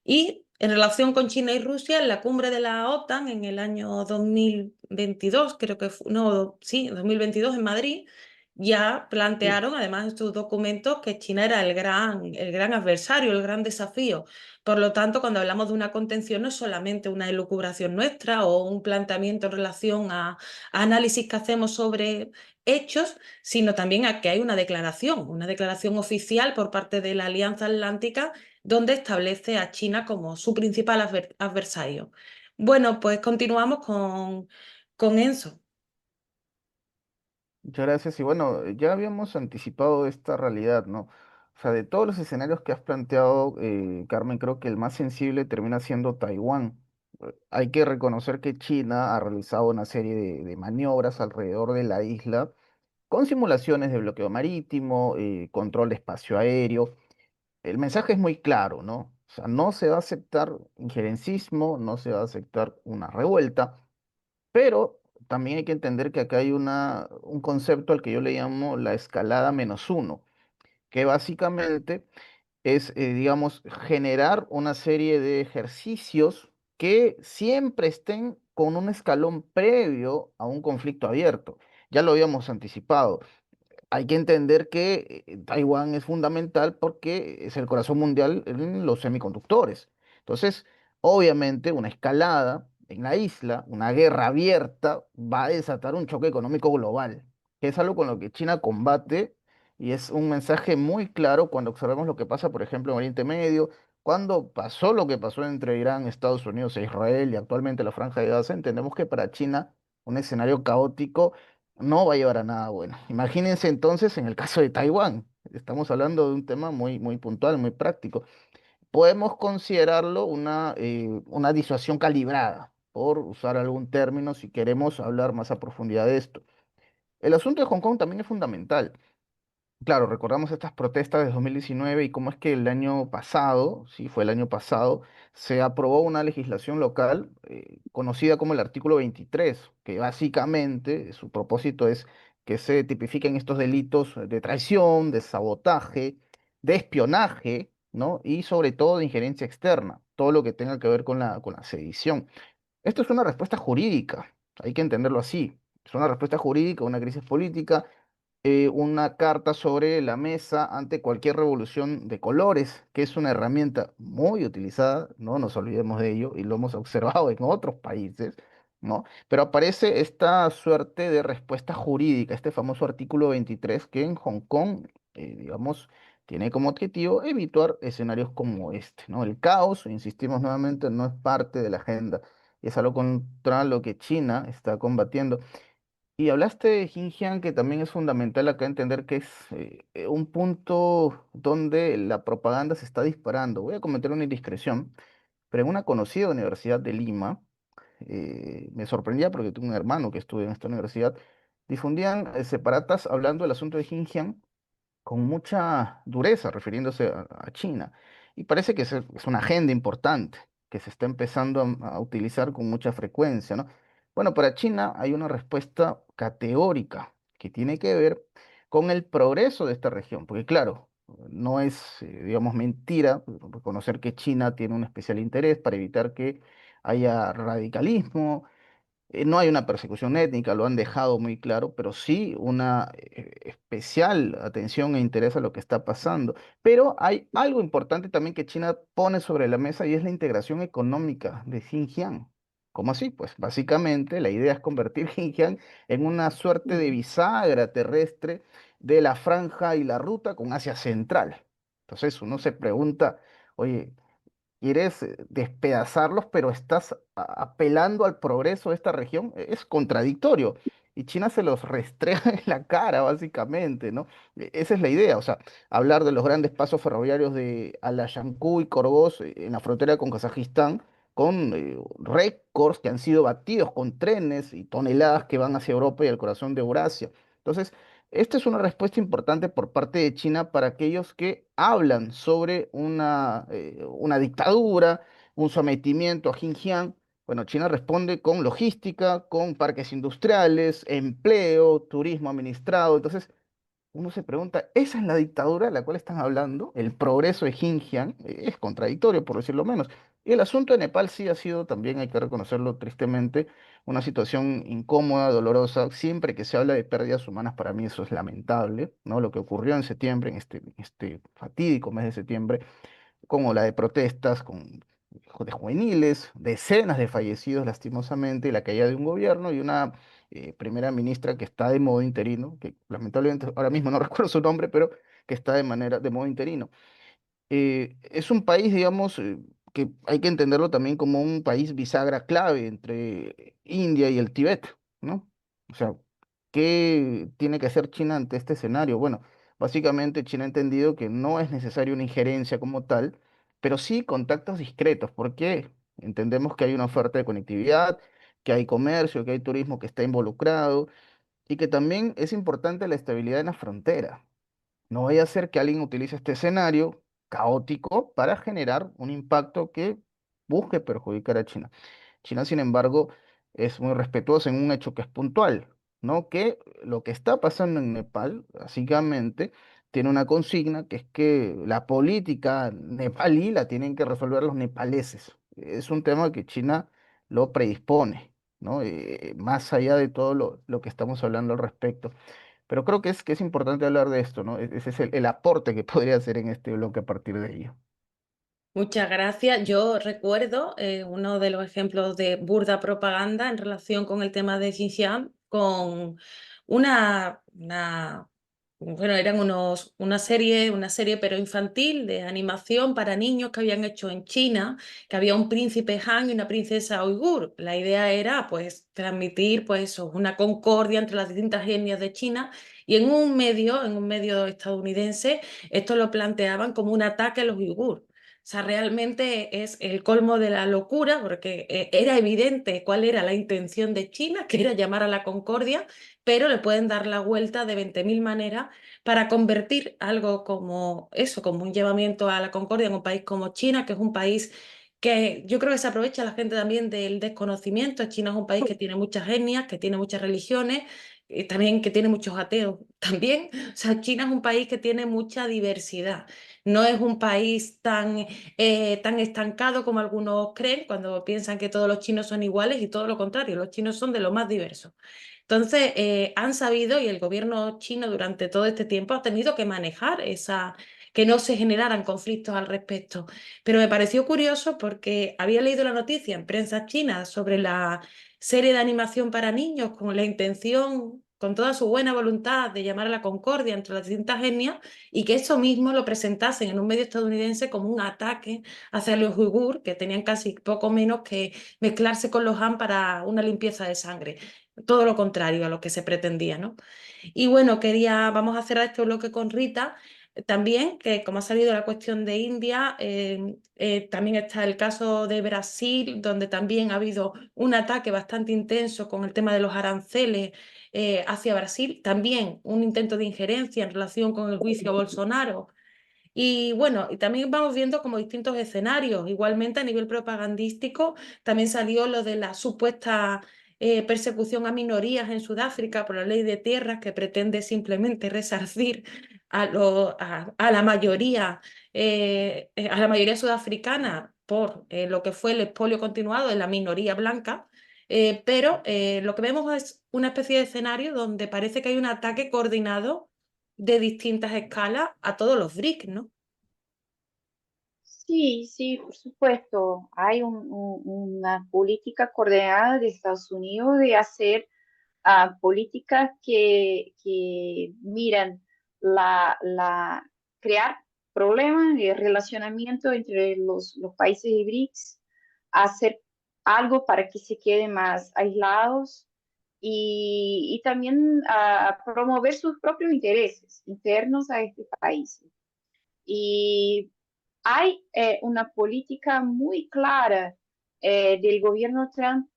Y en relación con China y Rusia, en la cumbre de la OTAN en el año 2022, creo que fue, no, sí, 2022 en Madrid, ya plantearon, además de estos documentos, que China era el gran adversario, el gran desafío. Por lo tanto, cuando hablamos de una contención, no es solamente una elucubración nuestra o un planteamiento en relación a análisis que hacemos sobre hechos, sino también a que hay una declaración oficial por parte de la Alianza Atlántica donde establece a China como su principal adversario. Bueno, pues continuamos con Enzo. Muchas gracias. Y bueno, ya habíamos anticipado esta realidad, ¿no? O sea, de todos los escenarios que has planteado, Carmen, creo que el más sensible termina siendo Taiwán. Hay que reconocer que China ha realizado una serie de maniobras alrededor de la isla, con simulaciones de bloqueo marítimo, control de espacio aéreo. El mensaje es muy claro, ¿no? O sea, no se va a aceptar injerencismo, no se va a aceptar una revuelta. Pero también hay que entender que acá hay un concepto al que yo le llamo la escalada menos uno, que básicamente es, digamos, generar una serie de ejercicios que siempre estén con un escalón previo a un conflicto abierto. Ya lo habíamos anticipado. Hay que entender que Taiwán es fundamental porque es el corazón mundial en los semiconductores. Entonces, obviamente, una escalada en la isla, una guerra abierta, va a desatar un choque económico global, que es algo con lo que China combate y es un mensaje muy claro cuando observamos lo que pasa, por ejemplo, en Oriente Medio, cuando pasó lo que pasó entre Irán, Estados Unidos e Israel y actualmente la Franja de Gaza, entendemos que para China un escenario caótico no va a llevar a nada bueno. Imagínense entonces en el caso de Taiwán. Estamos hablando de un tema muy, muy puntual, muy práctico. Podemos considerarlo una disuasión calibrada, por usar algún término si queremos hablar más a profundidad de esto. El asunto de Hong Kong también es fundamental. Claro, recordamos estas protestas de 2019 y cómo es que el año pasado, sí, fue el año pasado, se aprobó una legislación local conocida como el artículo 23, que básicamente su propósito es que se tipifiquen estos delitos de traición, de sabotaje, de espionaje, ¿no? Y sobre todo de injerencia externa, todo lo que tenga que ver con la sedición. Esto es una respuesta jurídica, hay que entenderlo así. Es una respuesta jurídica a una crisis política, una carta sobre la mesa ante cualquier revolución de colores, que es una herramienta muy utilizada, no nos olvidemos de ello, y lo hemos observado en otros países, ¿no? Pero aparece esta suerte de respuesta jurídica, este famoso artículo 23, que en Hong Kong digamos, tiene como objetivo evitar escenarios como este, ¿no? El caos, insistimos nuevamente, no es parte de la agenda, y es algo contra lo que China está combatiendo. Y hablaste de Xinjiang, que también es fundamental acá entender que es un punto donde la propaganda se está disparando. Voy a cometer una indiscreción, pero en una conocida universidad de Lima, me sorprendía porque tengo un hermano que estudia en esta universidad, difundían separatas hablando del asunto de Xinjiang con mucha dureza, refiriéndose a China. Y parece que es una agenda importante que se está empezando a utilizar con mucha frecuencia, ¿no? Bueno, para China hay una respuesta categórica que tiene que ver con el progreso de esta región, porque claro, no es, digamos, mentira reconocer que China tiene un especial interés para evitar que haya radicalismo. No hay una persecución étnica, lo han dejado muy claro, pero sí una especial atención e interés a lo que está pasando. Pero hay algo importante también que China pone sobre la mesa y es la integración económica de Xinjiang. ¿Cómo así? Pues básicamente la idea es convertir Xinjiang en una suerte de bisagra terrestre de la franja y la ruta con Asia Central. Entonces uno se pregunta, oye, quieres despedazarlos, pero estás apelando al progreso de esta región, es contradictorio. Y China se los restrea en la cara, básicamente, ¿no? Esa es la idea, o sea, hablar de los grandes pasos ferroviarios de Alashankú y Corgos en la frontera con Kazajistán, con récords que han sido batidos con trenes y toneladas que van hacia Europa y al corazón de Eurasia. Entonces, esta es una respuesta importante por parte de China para aquellos que hablan sobre una dictadura, un sometimiento a Xinjiang. Bueno, China responde con logística, con parques industriales, empleo, turismo administrado. Entonces, uno se pregunta, ¿esa es la dictadura de la cual están hablando? El progreso de Xinjiang es contradictorio, por decirlo menos. Y el asunto de Nepal sí ha sido también, hay que reconocerlo tristemente, una situación incómoda, dolorosa. Siempre que se habla de pérdidas humanas, para mí eso es lamentable, ¿no? Lo que ocurrió en septiembre, en este fatídico mes de septiembre, como la de protestas de juveniles, decenas de fallecidos lastimosamente, y la caída de un gobierno y una primera ministra que está de modo interino, que lamentablemente ahora mismo no recuerdo su nombre, pero que está de modo interino. Es un país, digamos, que hay que entenderlo también como un país bisagra clave entre India y el Tíbet, ¿no? O sea, ¿qué tiene que hacer China ante este escenario? Bueno, básicamente China ha entendido que no es necesaria una injerencia como tal, pero sí contactos discretos, porque entendemos que hay una oferta de conectividad, que hay comercio, que hay turismo que está involucrado y que también es importante la estabilidad en la frontera. No vaya a ser que alguien utilice este escenario caótico para generar un impacto que busque perjudicar a China. China, sin embargo, es muy respetuosa en un hecho que es puntual, ¿no? Que lo que está pasando en Nepal, básicamente, tiene una consigna que es que la política nepalí la tienen que resolver los nepaleses. Es un tema que China lo predispone, ¿no? Más allá de todo lo que estamos hablando al respecto. Pero creo que es importante hablar de esto, ¿no? Ese es el aporte que podría hacer en este bloque a partir de ello. Muchas gracias. Yo recuerdo uno de los ejemplos de burda propaganda en relación con el tema de Xinjiang, con bueno, eran una serie pero infantil de animación para niños que habían hecho en China, que había un príncipe Han y una princesa uigur. La idea era, pues, transmitir, pues, eso, una concordia entre las distintas etnias de China y en un medio estadounidense, esto lo planteaban como un ataque a los uigur. O sea, realmente es el colmo de la locura, porque era evidente cuál era la intención de China, que era llamar a la concordia, pero le pueden dar la vuelta de 20.000 maneras para convertir algo como eso, como un llamamiento a la concordia en un país como China, que es un país que yo creo que se aprovecha la gente también del desconocimiento. China es un país que tiene muchas etnias, que tiene muchas religiones, y también que tiene muchos ateos también. O sea, China es un país que tiene mucha diversidad. No es un país tan estancado como algunos creen cuando piensan que todos los chinos son iguales y todo lo contrario, los chinos son de lo más diversos. Entonces, han sabido y el gobierno chino durante todo este tiempo ha tenido que manejar que no se generaran conflictos al respecto. Pero me pareció curioso porque había leído la noticia en prensa china sobre la serie de animación para niños con la intención con toda su buena voluntad de llamar a la concordia entre las distintas etnias y que eso mismo lo presentasen en un medio estadounidense como un ataque hacia los uigur, que tenían casi poco menos que mezclarse con los Han para una limpieza de sangre. Todo lo contrario a lo que se pretendía, ¿no? Y bueno, vamos a cerrar este bloque con Rita. También, que como ha salido la cuestión de India, también está el caso de Brasil, donde también ha habido un ataque bastante intenso con el tema de los aranceles hacia Brasil, también un intento de injerencia en relación con el juicio a Bolsonaro. Y bueno, y también vamos viendo como distintos escenarios. Igualmente a nivel propagandístico también salió lo de la supuesta persecución a minorías en Sudáfrica por la ley de tierras que pretende simplemente resarcir a la mayoría sudafricana por lo que fue el expolio continuado de la minoría blanca. Pero lo que vemos es una especie de escenario donde parece que hay un ataque coordinado de distintas escalas a todos los BRICS, ¿no? Sí, sí, por supuesto. Hay una política coordinada de Estados Unidos de hacer políticas que miran crear problemas de relacionamiento entre los países de BRICS, hacer algo para que se queden más aislados y también promover sus propios intereses internos a este país. Y hay una política muy clara del gobierno Trump,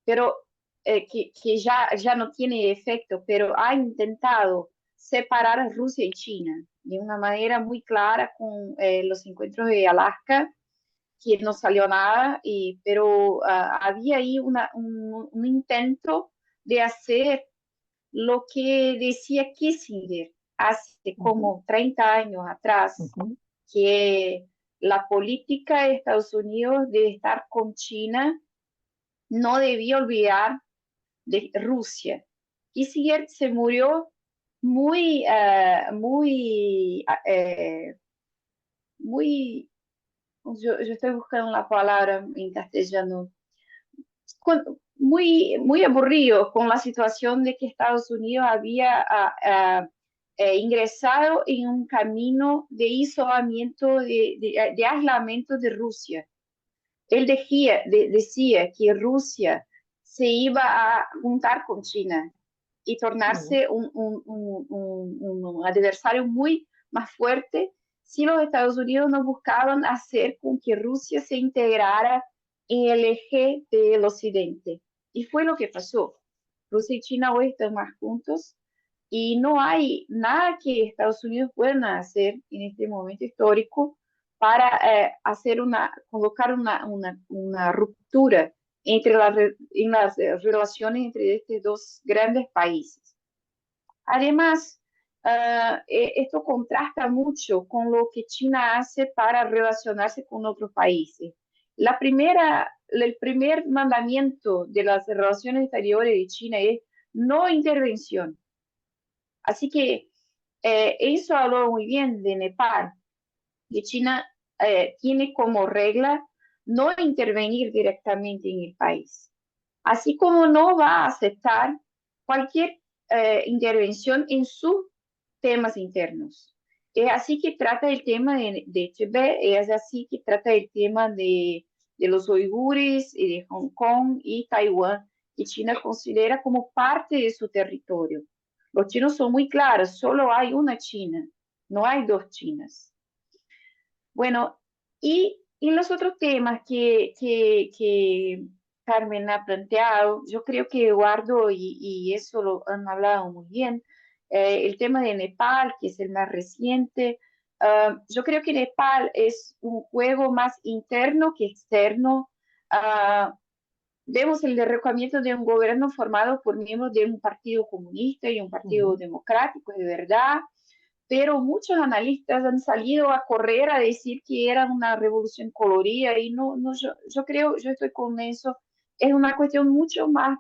pero que ya no tiene efecto, pero ha intentado separar a Rusia y China de una manera muy clara con los encuentros de Alaska, que no salió nada, pero había ahí un intento de hacer lo que decía Kissinger hace como 30 años atrás, que la política de Estados Unidos de estar con China no debía olvidar de Rusia. Kissinger se murió muy, muy, yo estoy buscando la palabra en castellano, muy aburrido con la situación de que Estados Unidos había ingresado en un camino de isolamiento, de aislamiento de Rusia. Él decía que Rusia se iba a juntar con China y tornarse un adversario muy más fuerte si los Estados Unidos no buscaban hacer con que Rusia se integrara en el eje del occidente. Y fue lo que pasó. Rusia y China hoy están más juntos y no hay nada que Estados Unidos puedan hacer en este momento histórico para colocar una ruptura en las relaciones entre estos dos grandes países. Además, esto contrasta mucho con lo que China hace para relacionarse con otros países. El primer mandamiento de las relaciones exteriores de China es no intervención. Así que eso habló muy bien de Nepal, que China tiene como regla no intervenir directamente en el país, así como no va a aceptar cualquier intervención en sus temas internos. Es así que trata el tema de Tibet, es así que trata el tema de los uigures y de Hong Kong y Taiwán, que China considera como parte de su territorio. Los chinos son muy claros, solo hay una China, no hay dos Chinas. Bueno, y los otros temas que Carmen ha planteado, yo creo que Eduardo y eso lo han hablado muy bien. El tema de Nepal, que es el más reciente. Yo creo que Nepal es un juego más interno que externo. Vemos el derrocamiento de un gobierno formado por miembros de un partido comunista y un partido democrático, de verdad, pero muchos analistas han salido a correr a decir que era una revolución colorida y yo creo, yo estoy con eso, es una cuestión mucho más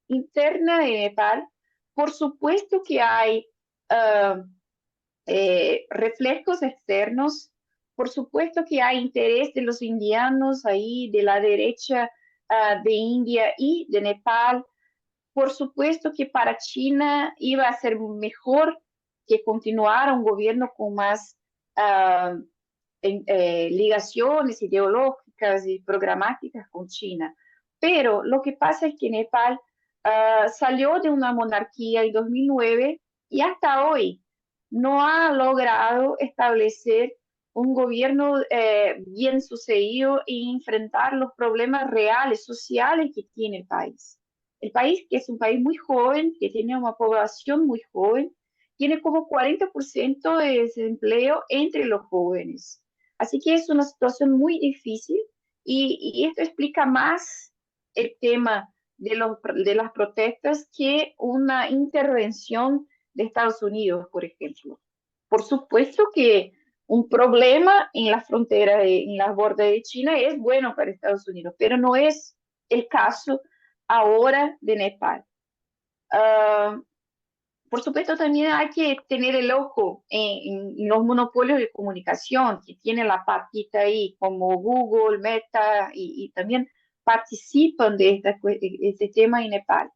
interna de Nepal. Por supuesto que hay reflejos externos, por supuesto que hay interés de los indianos ahí, de la derecha de India y de Nepal, por supuesto que para China iba a ser mejor que continuara un gobierno con más uh, ligaciones ideológicas y programáticas con China. Pero lo que pasa es que Nepal salió de una monarquía en 2009 y hasta hoy no ha logrado establecer un gobierno bien sucedido y enfrentar los problemas reales, sociales que tiene el país. El país, que es un país muy joven, que tiene una población muy joven, tiene como 40% de desempleo entre los jóvenes. Así que es una situación muy difícil y esto explica más el tema de las protestas que una intervención de Estados Unidos, por ejemplo. Por supuesto que un problema en la frontera, en la borda de China es bueno para Estados Unidos, pero no es el caso ahora de Nepal. Uh, por supuesto, también hay que tener el ojo en los monopolios de comunicación que tiene la patita ahí, como Google, Meta, y también participan de este tema en Nepal.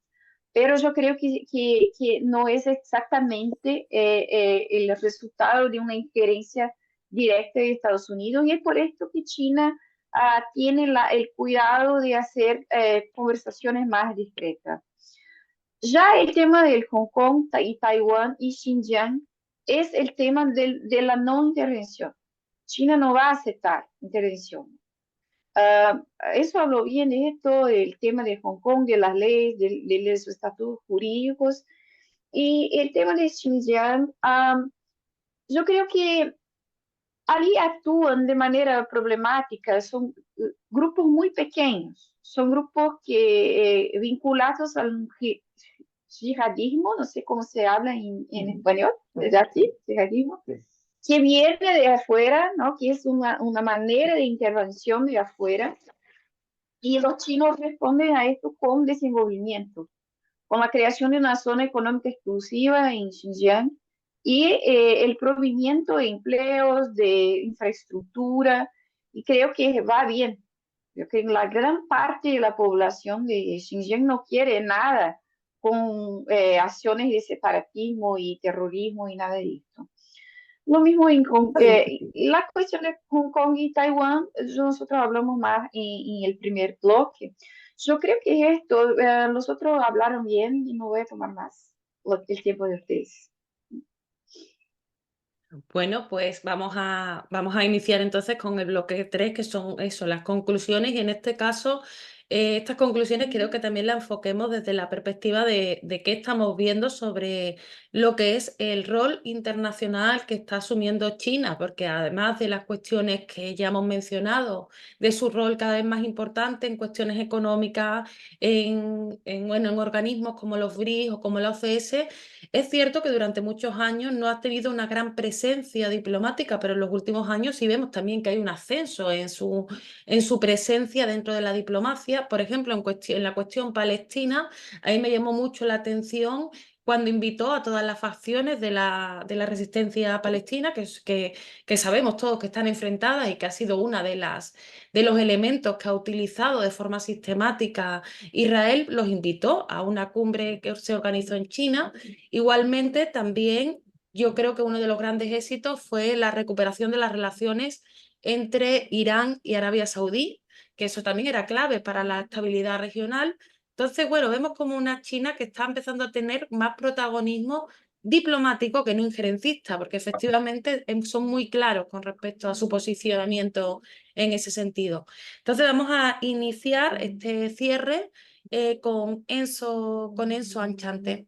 Pero yo creo que no es exactamente el resultado de una injerencia directa de Estados Unidos, y es por esto que China tiene el cuidado de hacer conversaciones más discretas. Ya el tema del Hong Kong y Taiwán y Xinjiang es el tema de la no intervención. China no va a aceptar intervención. Eso habló bien de esto, el tema de Hong Kong, de las leyes, de los estatutos jurídicos. Y el tema de Xinjiang, yo creo que ahí actúan de manera problemática, son grupos muy pequeños, son grupos que vinculados al yihadismo, no sé cómo se habla en español, ¿verdad? Sí, yihadismo, que viene de afuera, ¿no? Que es una manera de intervención de afuera, y los chinos responden a esto con desenvolvimiento, con la creación de una zona económica exclusiva en Xinjiang y el provimiento de empleos, de infraestructura, y creo que va bien. Creo que la gran parte de la población de Xinjiang no quiere nada con acciones de separatismo y terrorismo y nada de esto. Lo mismo la cuestión de Hong Kong y Taiwán, nosotros hablamos más en el primer bloque. Yo creo que esto, nosotros hablaron bien y no voy a tomar más el tiempo de ustedes. Bueno, pues vamos a iniciar entonces con el bloque 3, que son eso, las conclusiones, y en este caso, estas conclusiones creo que también las enfoquemos desde la perspectiva de qué estamos viendo sobre lo que es el rol internacional que está asumiendo China, porque además de las cuestiones que ya hemos mencionado, de su rol cada vez más importante en cuestiones económicas, bueno, en organismos como los BRICS o como la OCS, es cierto que durante muchos años no ha tenido una gran presencia diplomática, pero en los últimos años sí vemos también que hay un ascenso en su presencia dentro de la diplomacia. Por ejemplo, en la cuestión palestina, ahí me llamó mucho la atención cuando invitó a todas las facciones de la resistencia palestina, que sabemos todos que están enfrentadas y que ha sido una de los elementos que ha utilizado de forma sistemática Israel, los invitó a una cumbre que se organizó en China. Igualmente, también yo creo que uno de los grandes éxitos fue la recuperación de las relaciones entre Irán y Arabia Saudí, que eso también era clave para la estabilidad regional. Entonces, bueno, vemos como una China que está empezando a tener más protagonismo diplomático que no injerencista, porque efectivamente son muy claros con respecto a su posicionamiento en ese sentido. Entonces, vamos a iniciar este cierre con Enzo Anchante.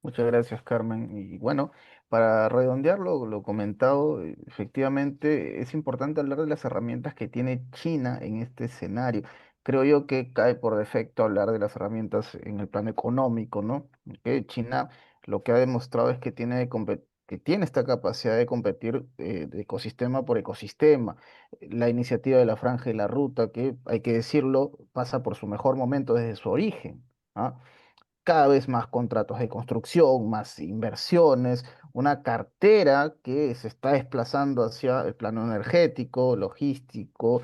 Muchas gracias, Carmen. Y bueno, para redondear lo comentado, efectivamente es importante hablar de las herramientas que tiene China en este escenario. Creo yo que cae por defecto hablar de las herramientas en el plano económico, ¿no? Que China lo que ha demostrado es que que tiene esta capacidad de competir de ecosistema por ecosistema. La iniciativa de la Franja y la Ruta, que hay que decirlo, pasa por su mejor momento desde su origen. ¿Ah? Cada vez más contratos de construcción, más inversiones, una cartera que se está desplazando hacia el plano energético, logístico,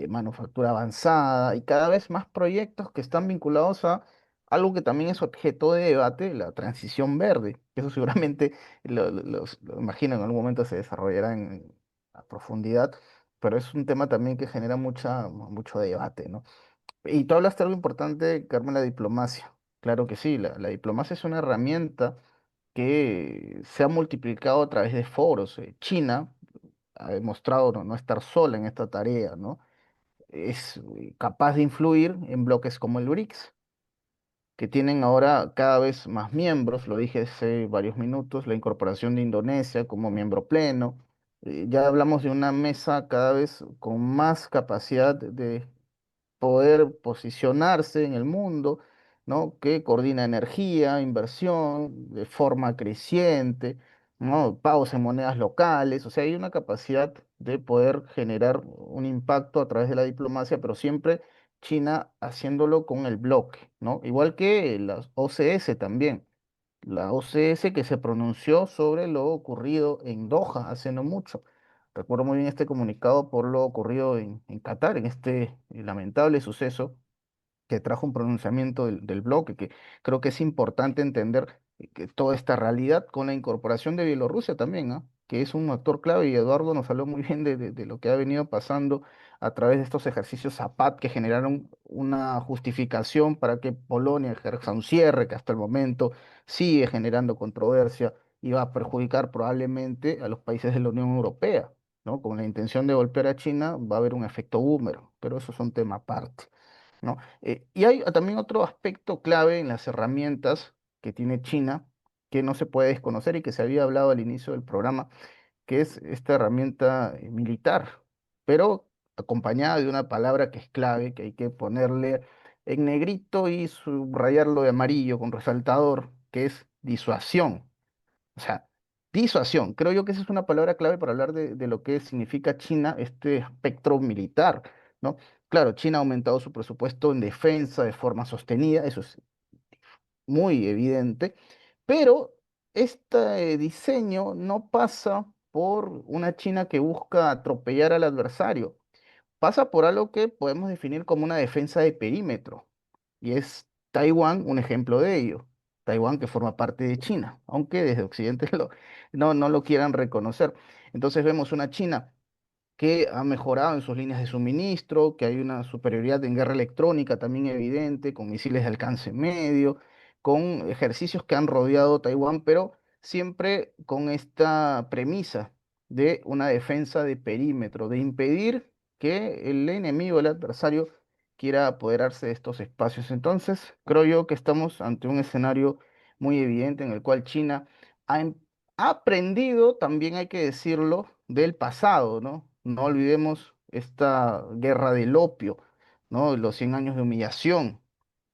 manufactura avanzada y cada vez más proyectos que están vinculados a algo que también es objeto de debate, la transición verde, que eso seguramente lo imagino en algún momento se desarrollará a profundidad, pero es un tema también que genera mucho debate, ¿no? Y tú hablaste de algo importante, Carmen, la diplomacia. Claro que sí, la diplomacia es una herramienta que se ha multiplicado a través de foros. China ha demostrado no estar sola en esta tarea, ¿no? Es capaz de influir en bloques como el BRICS, que tienen ahora cada vez más miembros, lo dije hace varios minutos, la incorporación de Indonesia como miembro pleno. Ya hablamos de una mesa cada vez con más capacidad de poder posicionarse en el mundo, ¿no? Que coordina energía, inversión de forma creciente, ¿no? Pagos en monedas locales, o sea, hay una capacidad de poder generar un impacto a través de la diplomacia, pero siempre China haciéndolo con el bloque, ¿no? Igual que la OCS también. La OCS que se pronunció sobre lo ocurrido en Doha hace no mucho. Recuerdo muy bien este comunicado por lo ocurrido en Qatar, en este lamentable suceso que trajo un pronunciamiento del bloque, que creo que es importante entender que toda esta realidad con la incorporación de Bielorrusia también, ¿ah? Que es un actor clave y Eduardo nos habló muy bien de lo que ha venido pasando a través de estos ejercicios Zapad que generaron una justificación para que Polonia ejerza un cierre que hasta el momento sigue generando controversia y va a perjudicar probablemente a los países de la Unión Europea, ¿no? Con la intención de golpear a China va a haber un efecto boomerang, pero eso es un tema aparte, ¿no? Y hay también otro aspecto clave en las herramientas que tiene China que no se puede desconocer y que se había hablado al inicio del programa, que es esta herramienta militar, pero acompañada de una palabra que es clave, que hay que ponerle en negrito y subrayarlo de amarillo con resaltador, que es disuasión. O sea, disuasión. Creo yo que esa es una palabra clave para hablar de lo que significa China, este espectro militar, ¿no? Claro, China ha aumentado su presupuesto en defensa de forma sostenida, eso es muy evidente, pero este diseño no pasa por una China que busca atropellar al adversario, pasa por algo que podemos definir como una defensa de perímetro, y es Taiwán un ejemplo de ello. Taiwán que forma parte de China, aunque desde Occidente no lo quieran reconocer. Entonces vemos una China que ha mejorado en sus líneas de suministro, que hay una superioridad en guerra electrónica también evidente, con misiles de alcance medio, con ejercicios que han rodeado Taiwán, pero siempre con esta premisa de una defensa de perímetro, de impedir que el enemigo, el adversario, quiera apoderarse de estos espacios. Entonces, creo yo que estamos ante un escenario muy evidente en el cual China ha ha aprendido, también hay que decirlo, del pasado, ¿no? No olvidemos esta guerra del opio, ¿no? Los 100 años de humillación.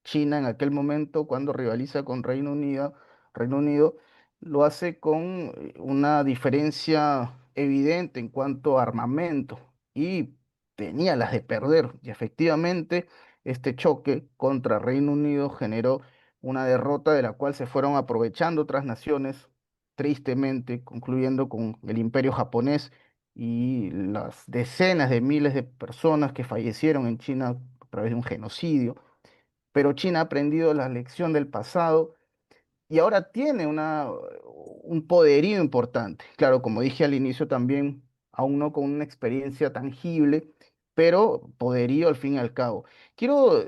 China en aquel momento, cuando rivaliza con Reino Unido lo hace con una diferencia evidente en cuanto a armamento y tenía las de perder. Y efectivamente, este choque contra Reino Unido generó una derrota de la cual se fueron aprovechando otras naciones, tristemente, concluyendo con el imperio japonés y las decenas de miles de personas que fallecieron en China a través de un genocidio. Pero China ha aprendido la lección del pasado y ahora tiene un poderío importante. Claro, como dije al inicio también, aún no con una experiencia tangible, pero poderío al fin y al cabo. Quiero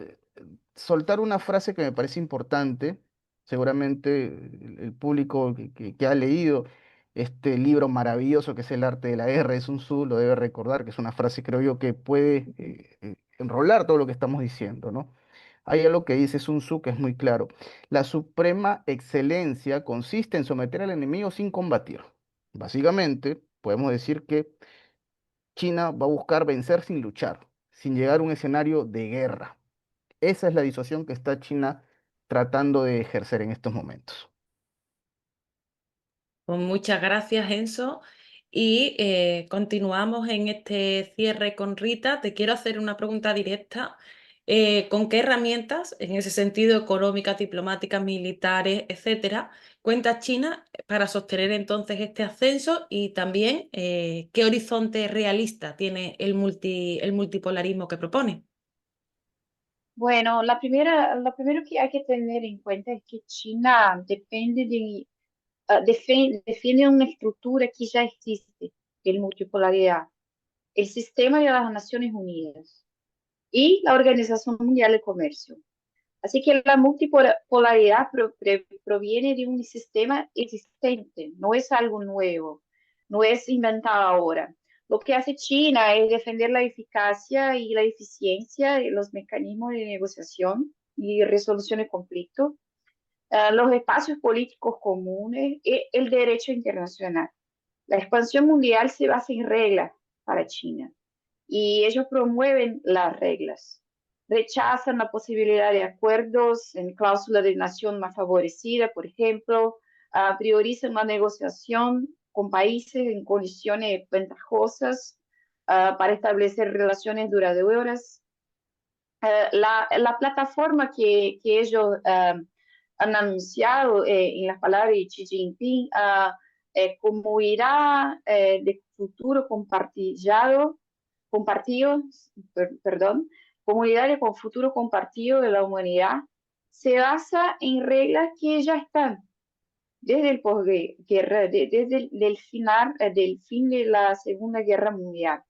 soltar una frase que me parece importante. Seguramente el público que ha leído este libro maravilloso que es El arte de la guerra de Sun Tzu lo debe recordar, que es una frase creo yo que puede enrolar todo lo que estamos diciendo, ¿no? Hay algo que dice Sun Tzu que es muy claro. La suprema excelencia consiste en someter al enemigo sin combatir. Básicamente, podemos decir que China va a buscar vencer sin luchar, sin llegar a un escenario de guerra. Esa es la disuasión que está China tratando de ejercer en estos momentos. Pues muchas gracias, Enzo. Y continuamos en este cierre con Rita. Te quiero hacer una pregunta directa. ¿Con qué herramientas, en ese sentido, económicas, diplomáticas, militares, etcétera, cuenta China para sostener entonces este ascenso? Y también, ¿qué horizonte realista tiene el multipolarismo que propone? Bueno, lo primero que hay que tener en cuenta es que China depende de, defiende una estructura que ya existe, que es multipolaridad, el sistema de las Naciones Unidas y la Organización Mundial de Comercio. Así que la multipolaridad proviene de un sistema existente, no es algo nuevo, no es inventado ahora. Lo que hace China es defender la eficacia y la eficiencia de los mecanismos de negociación y resolución de conflictos, los espacios políticos comunes y el derecho internacional. La expansión mundial se basa en reglas para China y ellos promueven las reglas. Rechazan la posibilidad de acuerdos en cláusula de nación más favorecida, por ejemplo, priorizan la negociación con países en condiciones ventajosas para establecer relaciones duraderas. La plataforma que ellos han anunciado en las palabras de Xi Jinping como irá de futuro compartido, perdón, comunidades con futuro compartido de la humanidad, se basa en reglas que ya están desde el posguerra, desde del fin de la Segunda Guerra Mundial.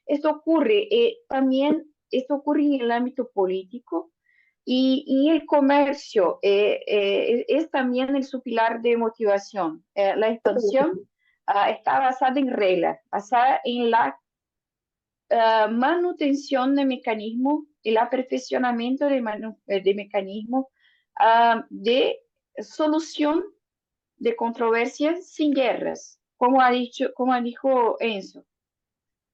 Esto ocurre en el ámbito político y el comercio es también su pilar de motivación. La expansión está basada en reglas, basada en la manutención de mecanismos, el aperfeccionamiento de mecanismos de solución de controversias sin guerras, como dijo Enzo.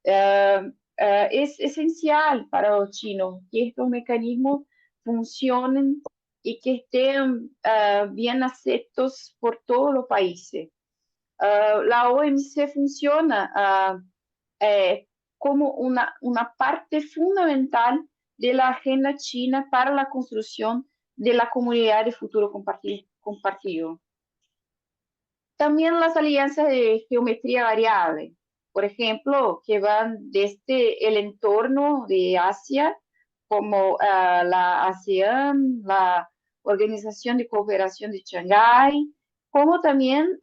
Es esencial para los chinos que estos mecanismos funcionen y que estén bien aceptos por todos los países. La OMC funciona eh, como una parte fundamental de la agenda china para la construcción de la comunidad de futuro compartido. También las alianzas de geometría variable, por ejemplo, que van desde el entorno de Asia, como la ASEAN, la Organización de Cooperación de Shanghái, como también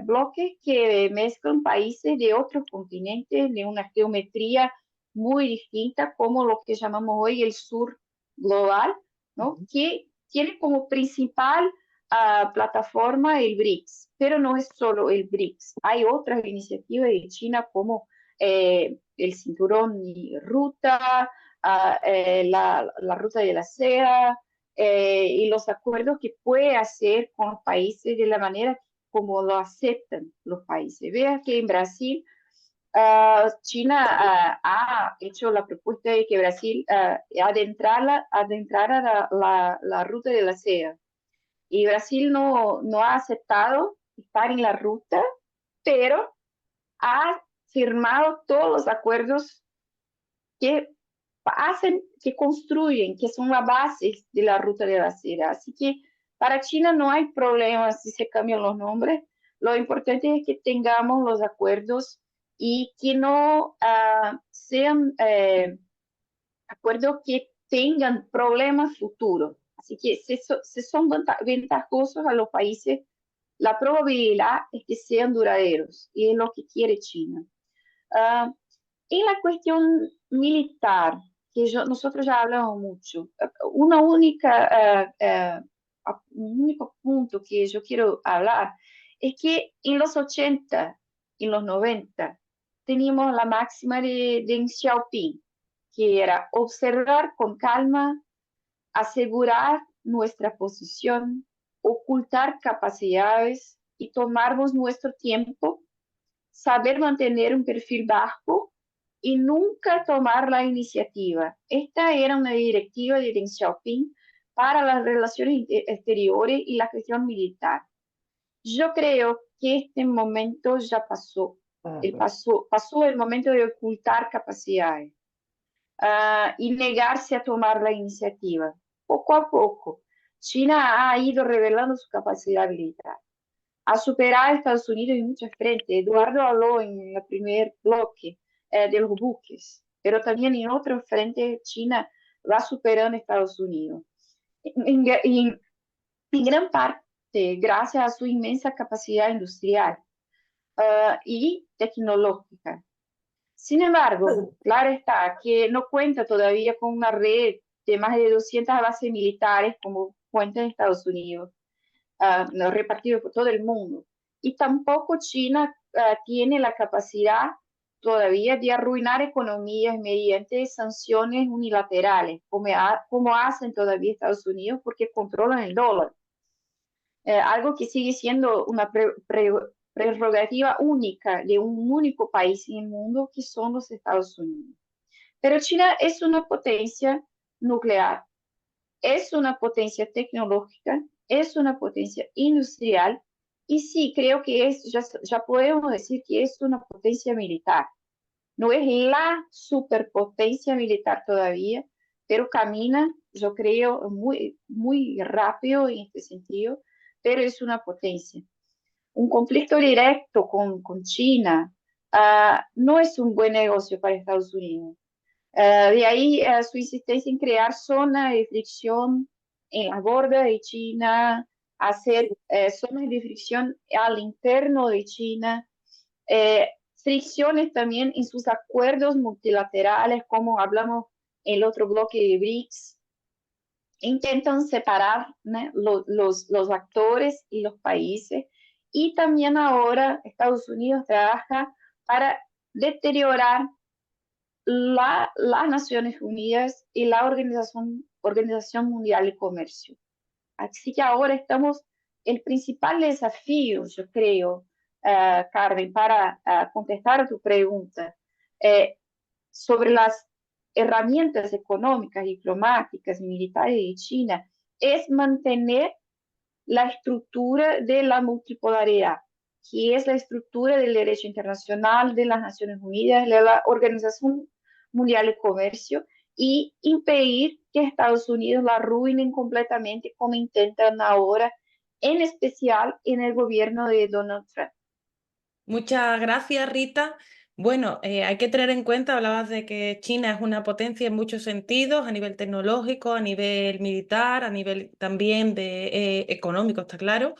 bloques que mezclan países de otros continentes de una geometría muy distinta, como lo que llamamos hoy el sur global, ¿no? Que tiene como principal plataforma el BRICS, pero no es solo el BRICS. Hay otras iniciativas de China como el cinturón y ruta, la ruta de la seda y los acuerdos que puede hacer con los países de la manera como lo aceptan los países. Vea que en Brasil China ha hecho la propuesta de que Brasil adentrara la ruta de la seda y Brasil no ha aceptado estar en la ruta, pero ha firmado todos los acuerdos que hacen, que construyen, que son la base de la ruta de la seda. Así que para China no hay problema si se cambian los nombres. Lo importante es que tengamos los acuerdos y que no sean acuerdos que tengan problemas futuros. Así que si son ventajosos a los países, la probabilidad es que sean duraderos y es lo que quiere China. Uh, en la cuestión militar, que nosotros ya hablamos mucho, un único punto que yo quiero hablar es que en los 80, en los 90, teníamos la máxima de Deng Xiaoping, que era observar con calma, asegurar nuestra posición, ocultar capacidades y tomarnos nuestro tiempo, saber mantener un perfil bajo y nunca tomar la iniciativa. Esta era una directiva de Deng Xiaoping para las relaciones exteriores y la cuestión militar. Yo creo que este momento ya pasó. Pasó el momento de ocultar capacidades y negarse a tomar la iniciativa. Poco a poco, China ha ido revelando su capacidad militar. Ha superado a Estados Unidos en muchos frentes. Eduardo habló en el primer bloque de los buques, pero también en otros frentes China va superando a Estados Unidos. En gran parte, gracias a su inmensa capacidad industrial y tecnológica. Sin embargo, claro está que no cuenta todavía con una red de más de 200 bases militares como cuenta en Estados Unidos, repartidos por todo el mundo. Y tampoco China tiene la capacidad todavía de arruinar economías mediante sanciones unilaterales, como hacen todavía Estados Unidos, porque controlan el dólar. Algo que sigue siendo una prerrogativa única de un único país en el mundo, que son los Estados Unidos. Pero China es una potencia nuclear, es una potencia tecnológica, es una potencia industrial y sí, creo que ya podemos decir que es una potencia militar. No es la superpotencia militar todavía, pero camina, yo creo, muy rápido en este sentido, pero es una potencia. Un conflicto directo con China no es un buen negocio para Estados Unidos. De ahí su insistencia en crear zonas de fricción en la borda de China, hacer zonas de fricción al interno de China, fricciones también en sus acuerdos multilaterales, como hablamos en el otro bloque de BRICS. Intentan separar, ¿no?, los actores y los países. Y también ahora Estados Unidos trabaja para deteriorar las Naciones Unidas y la Organización Mundial de Comercio. Así que ahora estamos, el principal desafío, yo creo, Carmen, para contestar a tu pregunta sobre las herramientas económicas, diplomáticas y militares de China, es mantener la estructura de la multipolaridad, que es la estructura del derecho internacional, de las Naciones Unidas, de la Organización Mundial de Comercio, y impedir que Estados Unidos la arruinen completamente como intentan ahora, en especial en el gobierno de Donald Trump. Muchas gracias, Rita. Bueno, hay que tener en cuenta, hablabas de que China es una potencia en muchos sentidos, a nivel tecnológico, a nivel militar, a nivel también económico, está claro.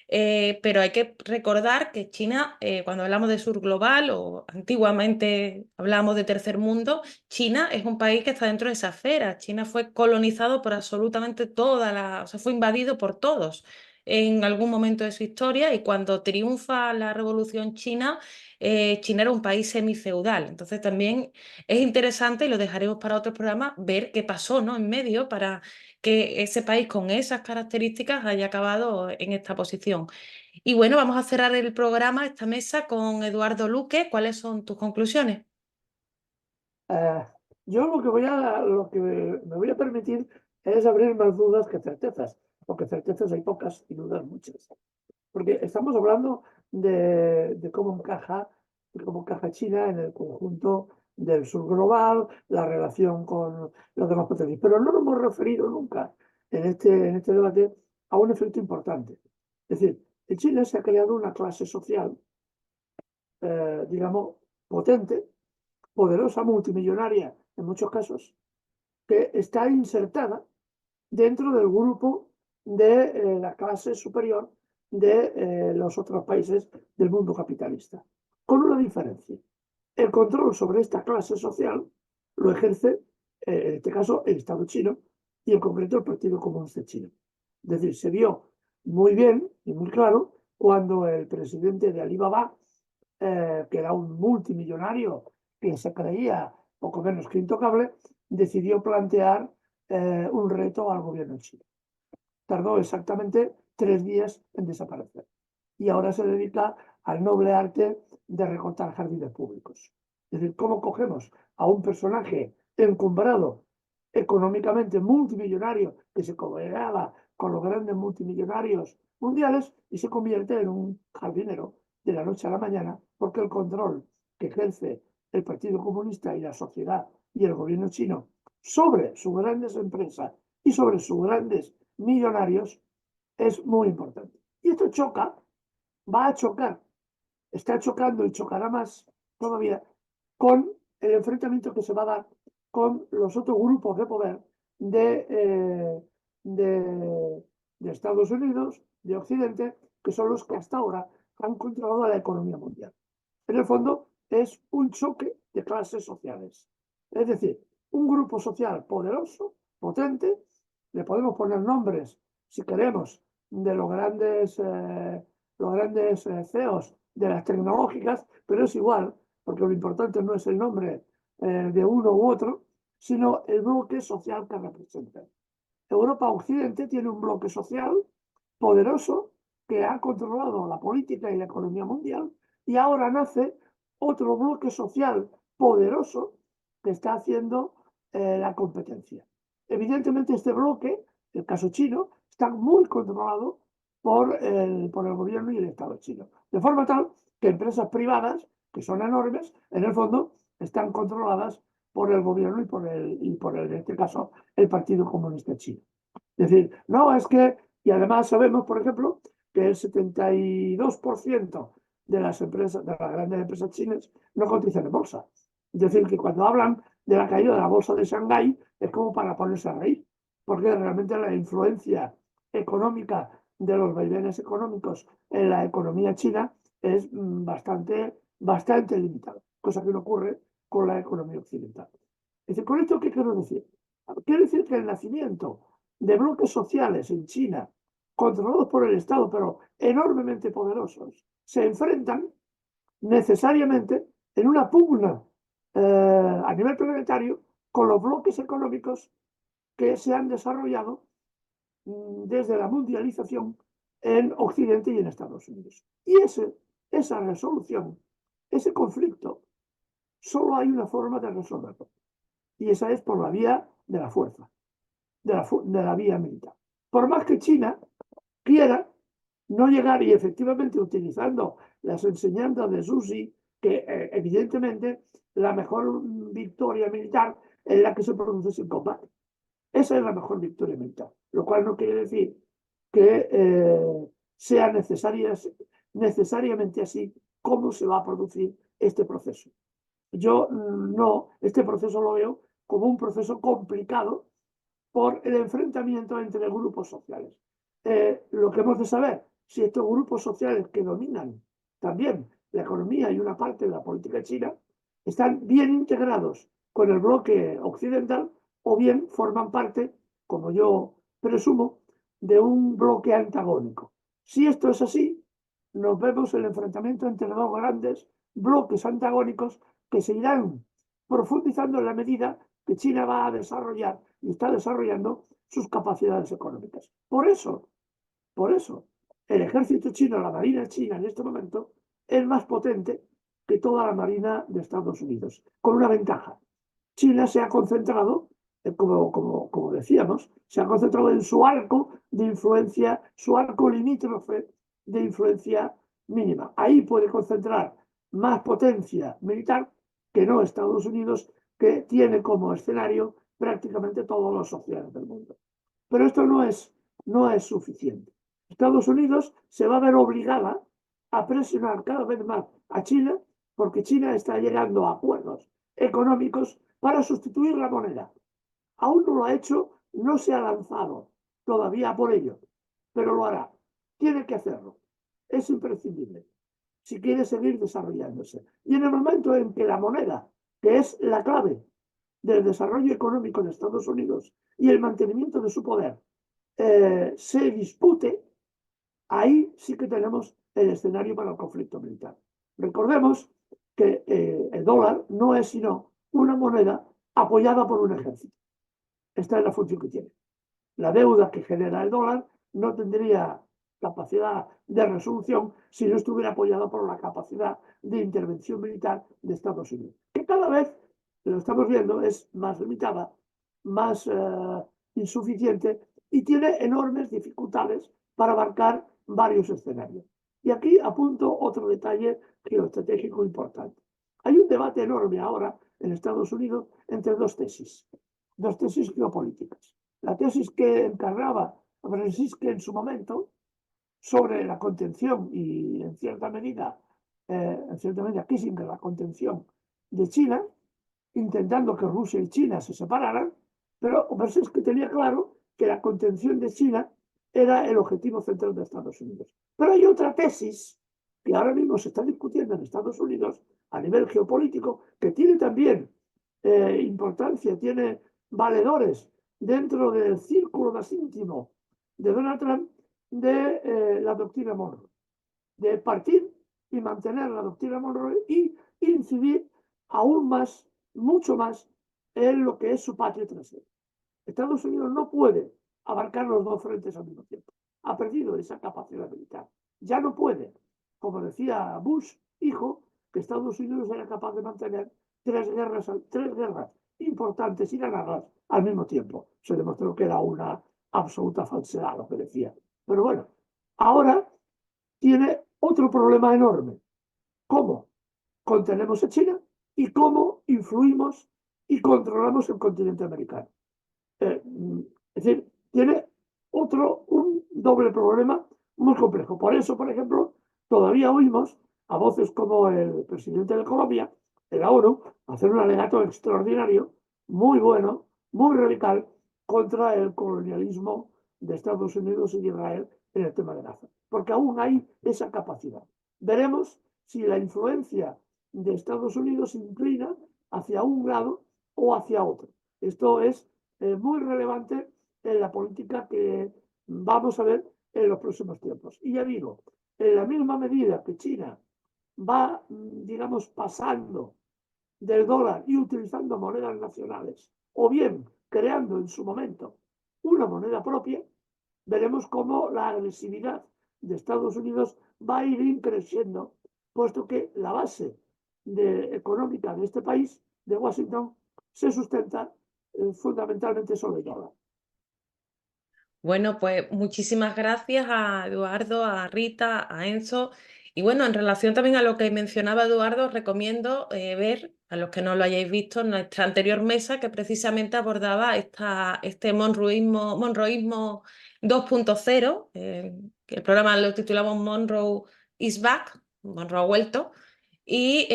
Pero hay que recordar que China, cuando hablamos de sur global o antiguamente hablamos de tercer mundo, China es un país que está dentro de esa esfera. China fue colonizado por absolutamente o sea, fue invadido por todos en algún momento de su historia, y cuando triunfa la Revolución China, China era un país semifeudal. Entonces también es interesante, y lo dejaremos para otro programa, ver qué pasó, ¿no?, en medio para que ese país con esas características haya acabado en esta posición. Y bueno, vamos a cerrar el programa, esta mesa, con Eduardo Luque. ¿Cuáles son tus conclusiones? Yo lo que me voy a permitir es abrir más dudas que certezas, porque certezas hay pocas y dudas muchas. Porque estamos hablando de cómo encaja China en el conjunto del sur global, la relación con los demás potencias. Pero no nos hemos referido nunca en este debate a un efecto importante. Es decir, en China se ha creado una clase social, digamos, potente, poderosa, multimillonaria en muchos casos, que está insertada dentro del grupo de la clase superior de los otros países del mundo capitalista. Con una diferencia. El control sobre esta clase social lo ejerce, en este caso, el Estado chino y en concreto el Partido Comunista Chino. Es decir, se vio muy bien y muy claro cuando el presidente de Alibaba, que era un multimillonario que se creía poco menos que intocable, decidió plantear un reto al gobierno chino. Tardó exactamente 3 días en desaparecer y ahora se dedica al noble arte de recortar jardines públicos. Es decir, ¿cómo cogemos a un personaje encumbrado económicamente multimillonario que se codeaba con los grandes multimillonarios mundiales y se convierte en un jardinero de la noche a la mañana, porque el control que ejerce el Partido Comunista y la sociedad y el gobierno chino sobre sus grandes empresas y sobre sus grandes millonarios es muy importante? Y esto choca, va a chocar, está chocando y chocará más todavía con el enfrentamiento que se va a dar con los otros grupos de poder de, de Estados Unidos, de Occidente, que son los que hasta ahora han controlado la economía mundial. En el fondo, es un choque de clases sociales. Es decir, un grupo social poderoso, potente, le podemos poner nombres, si queremos, de los grandes CEOs de las tecnológicas, pero es igual, porque lo importante no es el nombre de uno u otro, sino el bloque social que representan. Europa Occidente tiene un bloque social poderoso que ha controlado la política y la economía mundial, y ahora nace otro bloque social poderoso que está haciendo la competencia. Evidentemente este bloque, el caso chino, está muy controlado por el gobierno y el Estado chino, de forma tal que empresas privadas, que son enormes, en el fondo están controladas por el gobierno en este caso, el Partido Comunista Chino. Es decir, no, es que, y además sabemos, por ejemplo, que el 72% de las empresas, de las grandes empresas chinas, no cotizan en bolsa. Es decir, que cuando hablan de la caída de la bolsa de Shanghái, es como para ponerse a reír, porque realmente la influencia económica de los vaivenes económicos en la economía china es bastante limitada, cosa que no ocurre con la economía occidental. Es decir, ¿con esto qué quiero decir? Quiero decir que el nacimiento de bloques sociales en China, controlados por el Estado, pero enormemente poderosos, se enfrentan necesariamente en una pugna a nivel planetario con los bloques económicos que se han desarrollado desde la mundialización en Occidente y en Estados Unidos. Y esa resolución, ese conflicto, solo hay una forma de resolverlo. Y esa es por la vía de la fuerza, de la vía militar. Por más que China quiera no llegar, y efectivamente utilizando las enseñanzas de Sun Tzu, que evidentemente la mejor victoria militar es la que se produce sin combate. Esa es la mejor victoria militar, lo cual no quiere decir que sea necesariamente así como se va a producir este proceso. Yo este proceso lo veo como un proceso complicado por el enfrentamiento entre grupos sociales. Lo que hemos de saber, si estos grupos sociales que dominan también la economía y una parte de la política china, están bien integrados con el bloque occidental o bien forman parte, como yo presumo, de un bloque antagónico. Si esto es así, nos vemos el enfrentamiento entre dos grandes bloques antagónicos que se irán profundizando en la medida que China va a desarrollar y está desarrollando sus capacidades económicas. Por eso, el ejército chino, la marina china en este momento, es más potente que toda la marina de Estados Unidos, con una ventaja. China se ha concentrado, como decíamos, se ha concentrado en su arco de influencia, su arco limítrofe de influencia mínima. Ahí puede concentrar más potencia militar que no Estados Unidos, que tiene como escenario prácticamente todos los sociales del mundo. Pero esto no es suficiente. Estados Unidos se va a ver obligada a presionar cada vez más a China, porque China está llegando a acuerdos económicos para sustituir la moneda. Aún no lo ha hecho, no se ha lanzado todavía por ello, pero lo hará. Tiene que hacerlo. Es imprescindible si quiere seguir desarrollándose. Y en el momento en que la moneda, que es la clave del desarrollo económico de Estados Unidos y el mantenimiento de su poder, se dispute, ahí sí que tenemos el escenario para el conflicto militar. Recordemos que el dólar no es sino una moneda apoyada por un ejército. Esta es la función que tiene. La deuda que genera el dólar no tendría capacidad de resolución si no estuviera apoyada por la capacidad de intervención militar de Estados Unidos, que cada vez, lo estamos viendo, es más limitada, más insuficiente y tiene enormes dificultades para abarcar varios escenarios. Y aquí apunto otro detalle geoestratégico importante. Hay un debate enorme ahora en Estados Unidos entre dos tesis geopolíticas. La tesis que encarnaba Brzezinski en su momento sobre la contención y en cierta medida Kissinger, la contención de China, intentando que Rusia y China se separaran, Pero Brzezinski tenía claro que la contención de China era el objetivo central de Estados Unidos. Pero hay otra tesis que ahora mismo se está discutiendo en Estados Unidos a nivel geopolítico, que tiene también importancia, tiene valedores dentro del círculo más íntimo de Donald Trump, de la doctrina Monroe, de partir y mantener la doctrina Monroe y incidir aún más, mucho más, en lo que es su patria trasera. Estados Unidos no puede abarcar los dos frentes al mismo tiempo. Ha perdido esa capacidad militar. Ya no puede, como decía Bush, hijo, que Estados Unidos era capaz de mantener tres guerras importantes y ganarlas al mismo tiempo. Se demostró que era una absoluta falsedad lo que decía. Pero bueno, ahora tiene otro problema enorme. ¿Cómo contenemos a China y cómo influimos y controlamos el continente americano? Es decir, tiene un doble problema muy complejo. Por eso, por ejemplo, todavía oímos a voces como el presidente de Colombia, de la ONU, hacer un alegato extraordinario, muy bueno, muy radical, contra el colonialismo de Estados Unidos y de Israel en el tema de Gaza. Porque aún hay esa capacidad. Veremos si la influencia de Estados Unidos se inclina hacia un lado o hacia otro. Esto es muy relevante en la política que vamos a ver en los próximos tiempos. Y ya digo, en la misma medida que China va, digamos, pasando del dólar y utilizando monedas nacionales, o bien creando en su momento una moneda propia, veremos cómo la agresividad de Estados Unidos va a ir creciendo, puesto que la base económica de este país, de Washington, se sustenta fundamentalmente sobre el dólar. Bueno, pues muchísimas gracias a Eduardo, a Rita, a Enzo. Y bueno, en relación también a lo que mencionaba Eduardo, os recomiendo ver, a los que no lo hayáis visto, nuestra anterior mesa que precisamente abordaba este monroísmo 2.0, que el programa lo titulamos Monroe is Back, Monroe ha vuelto, y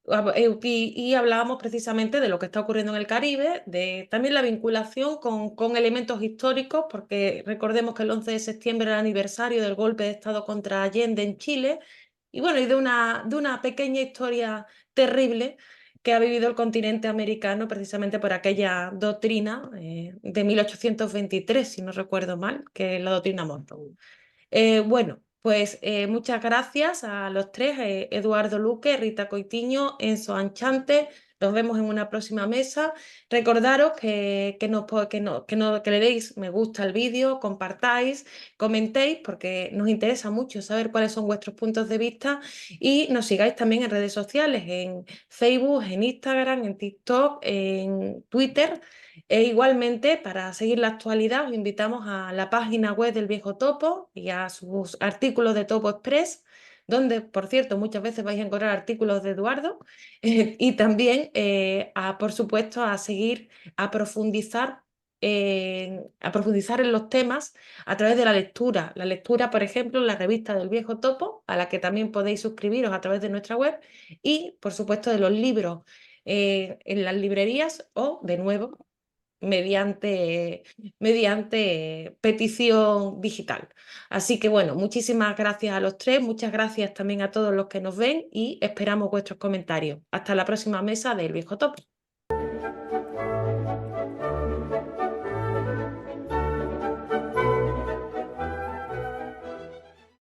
y hablábamos precisamente de lo que está ocurriendo en el Caribe, de también la vinculación con elementos históricos, porque recordemos que el 11 de septiembre era el aniversario del golpe de Estado contra Allende en Chile, y bueno, y de una pequeña historia terrible que ha vivido el continente americano precisamente por aquella doctrina de 1823, si no recuerdo mal, que es la doctrina Monroe. Bueno, pues muchas gracias a los tres, Eduardo Luque, Rita Coitiño, Enzo Anchante. Nos vemos en una próxima mesa. Recordaros que le deis me gusta al vídeo, compartáis, comentéis, porque nos interesa mucho saber cuáles son vuestros puntos de vista y nos sigáis también en redes sociales, en Facebook, en Instagram, en TikTok, en Twitter. E igualmente, para seguir la actualidad, os invitamos a la página web del Viejo Topo y a sus artículos de Topo Express, donde, por cierto, muchas veces vais a encontrar artículos de Eduardo, y también, por supuesto, a seguir, a profundizar en los temas a través de la lectura. La lectura, por ejemplo, en la revista del Viejo Topo, a la que también podéis suscribiros a través de nuestra web, y, por supuesto, de los libros en las librerías o, de nuevo, mediante petición digital. Así que bueno, muchísimas gracias a los tres, muchas gracias también a todos los que nos ven y esperamos vuestros comentarios. Hasta la próxima mesa del Viejo Topo.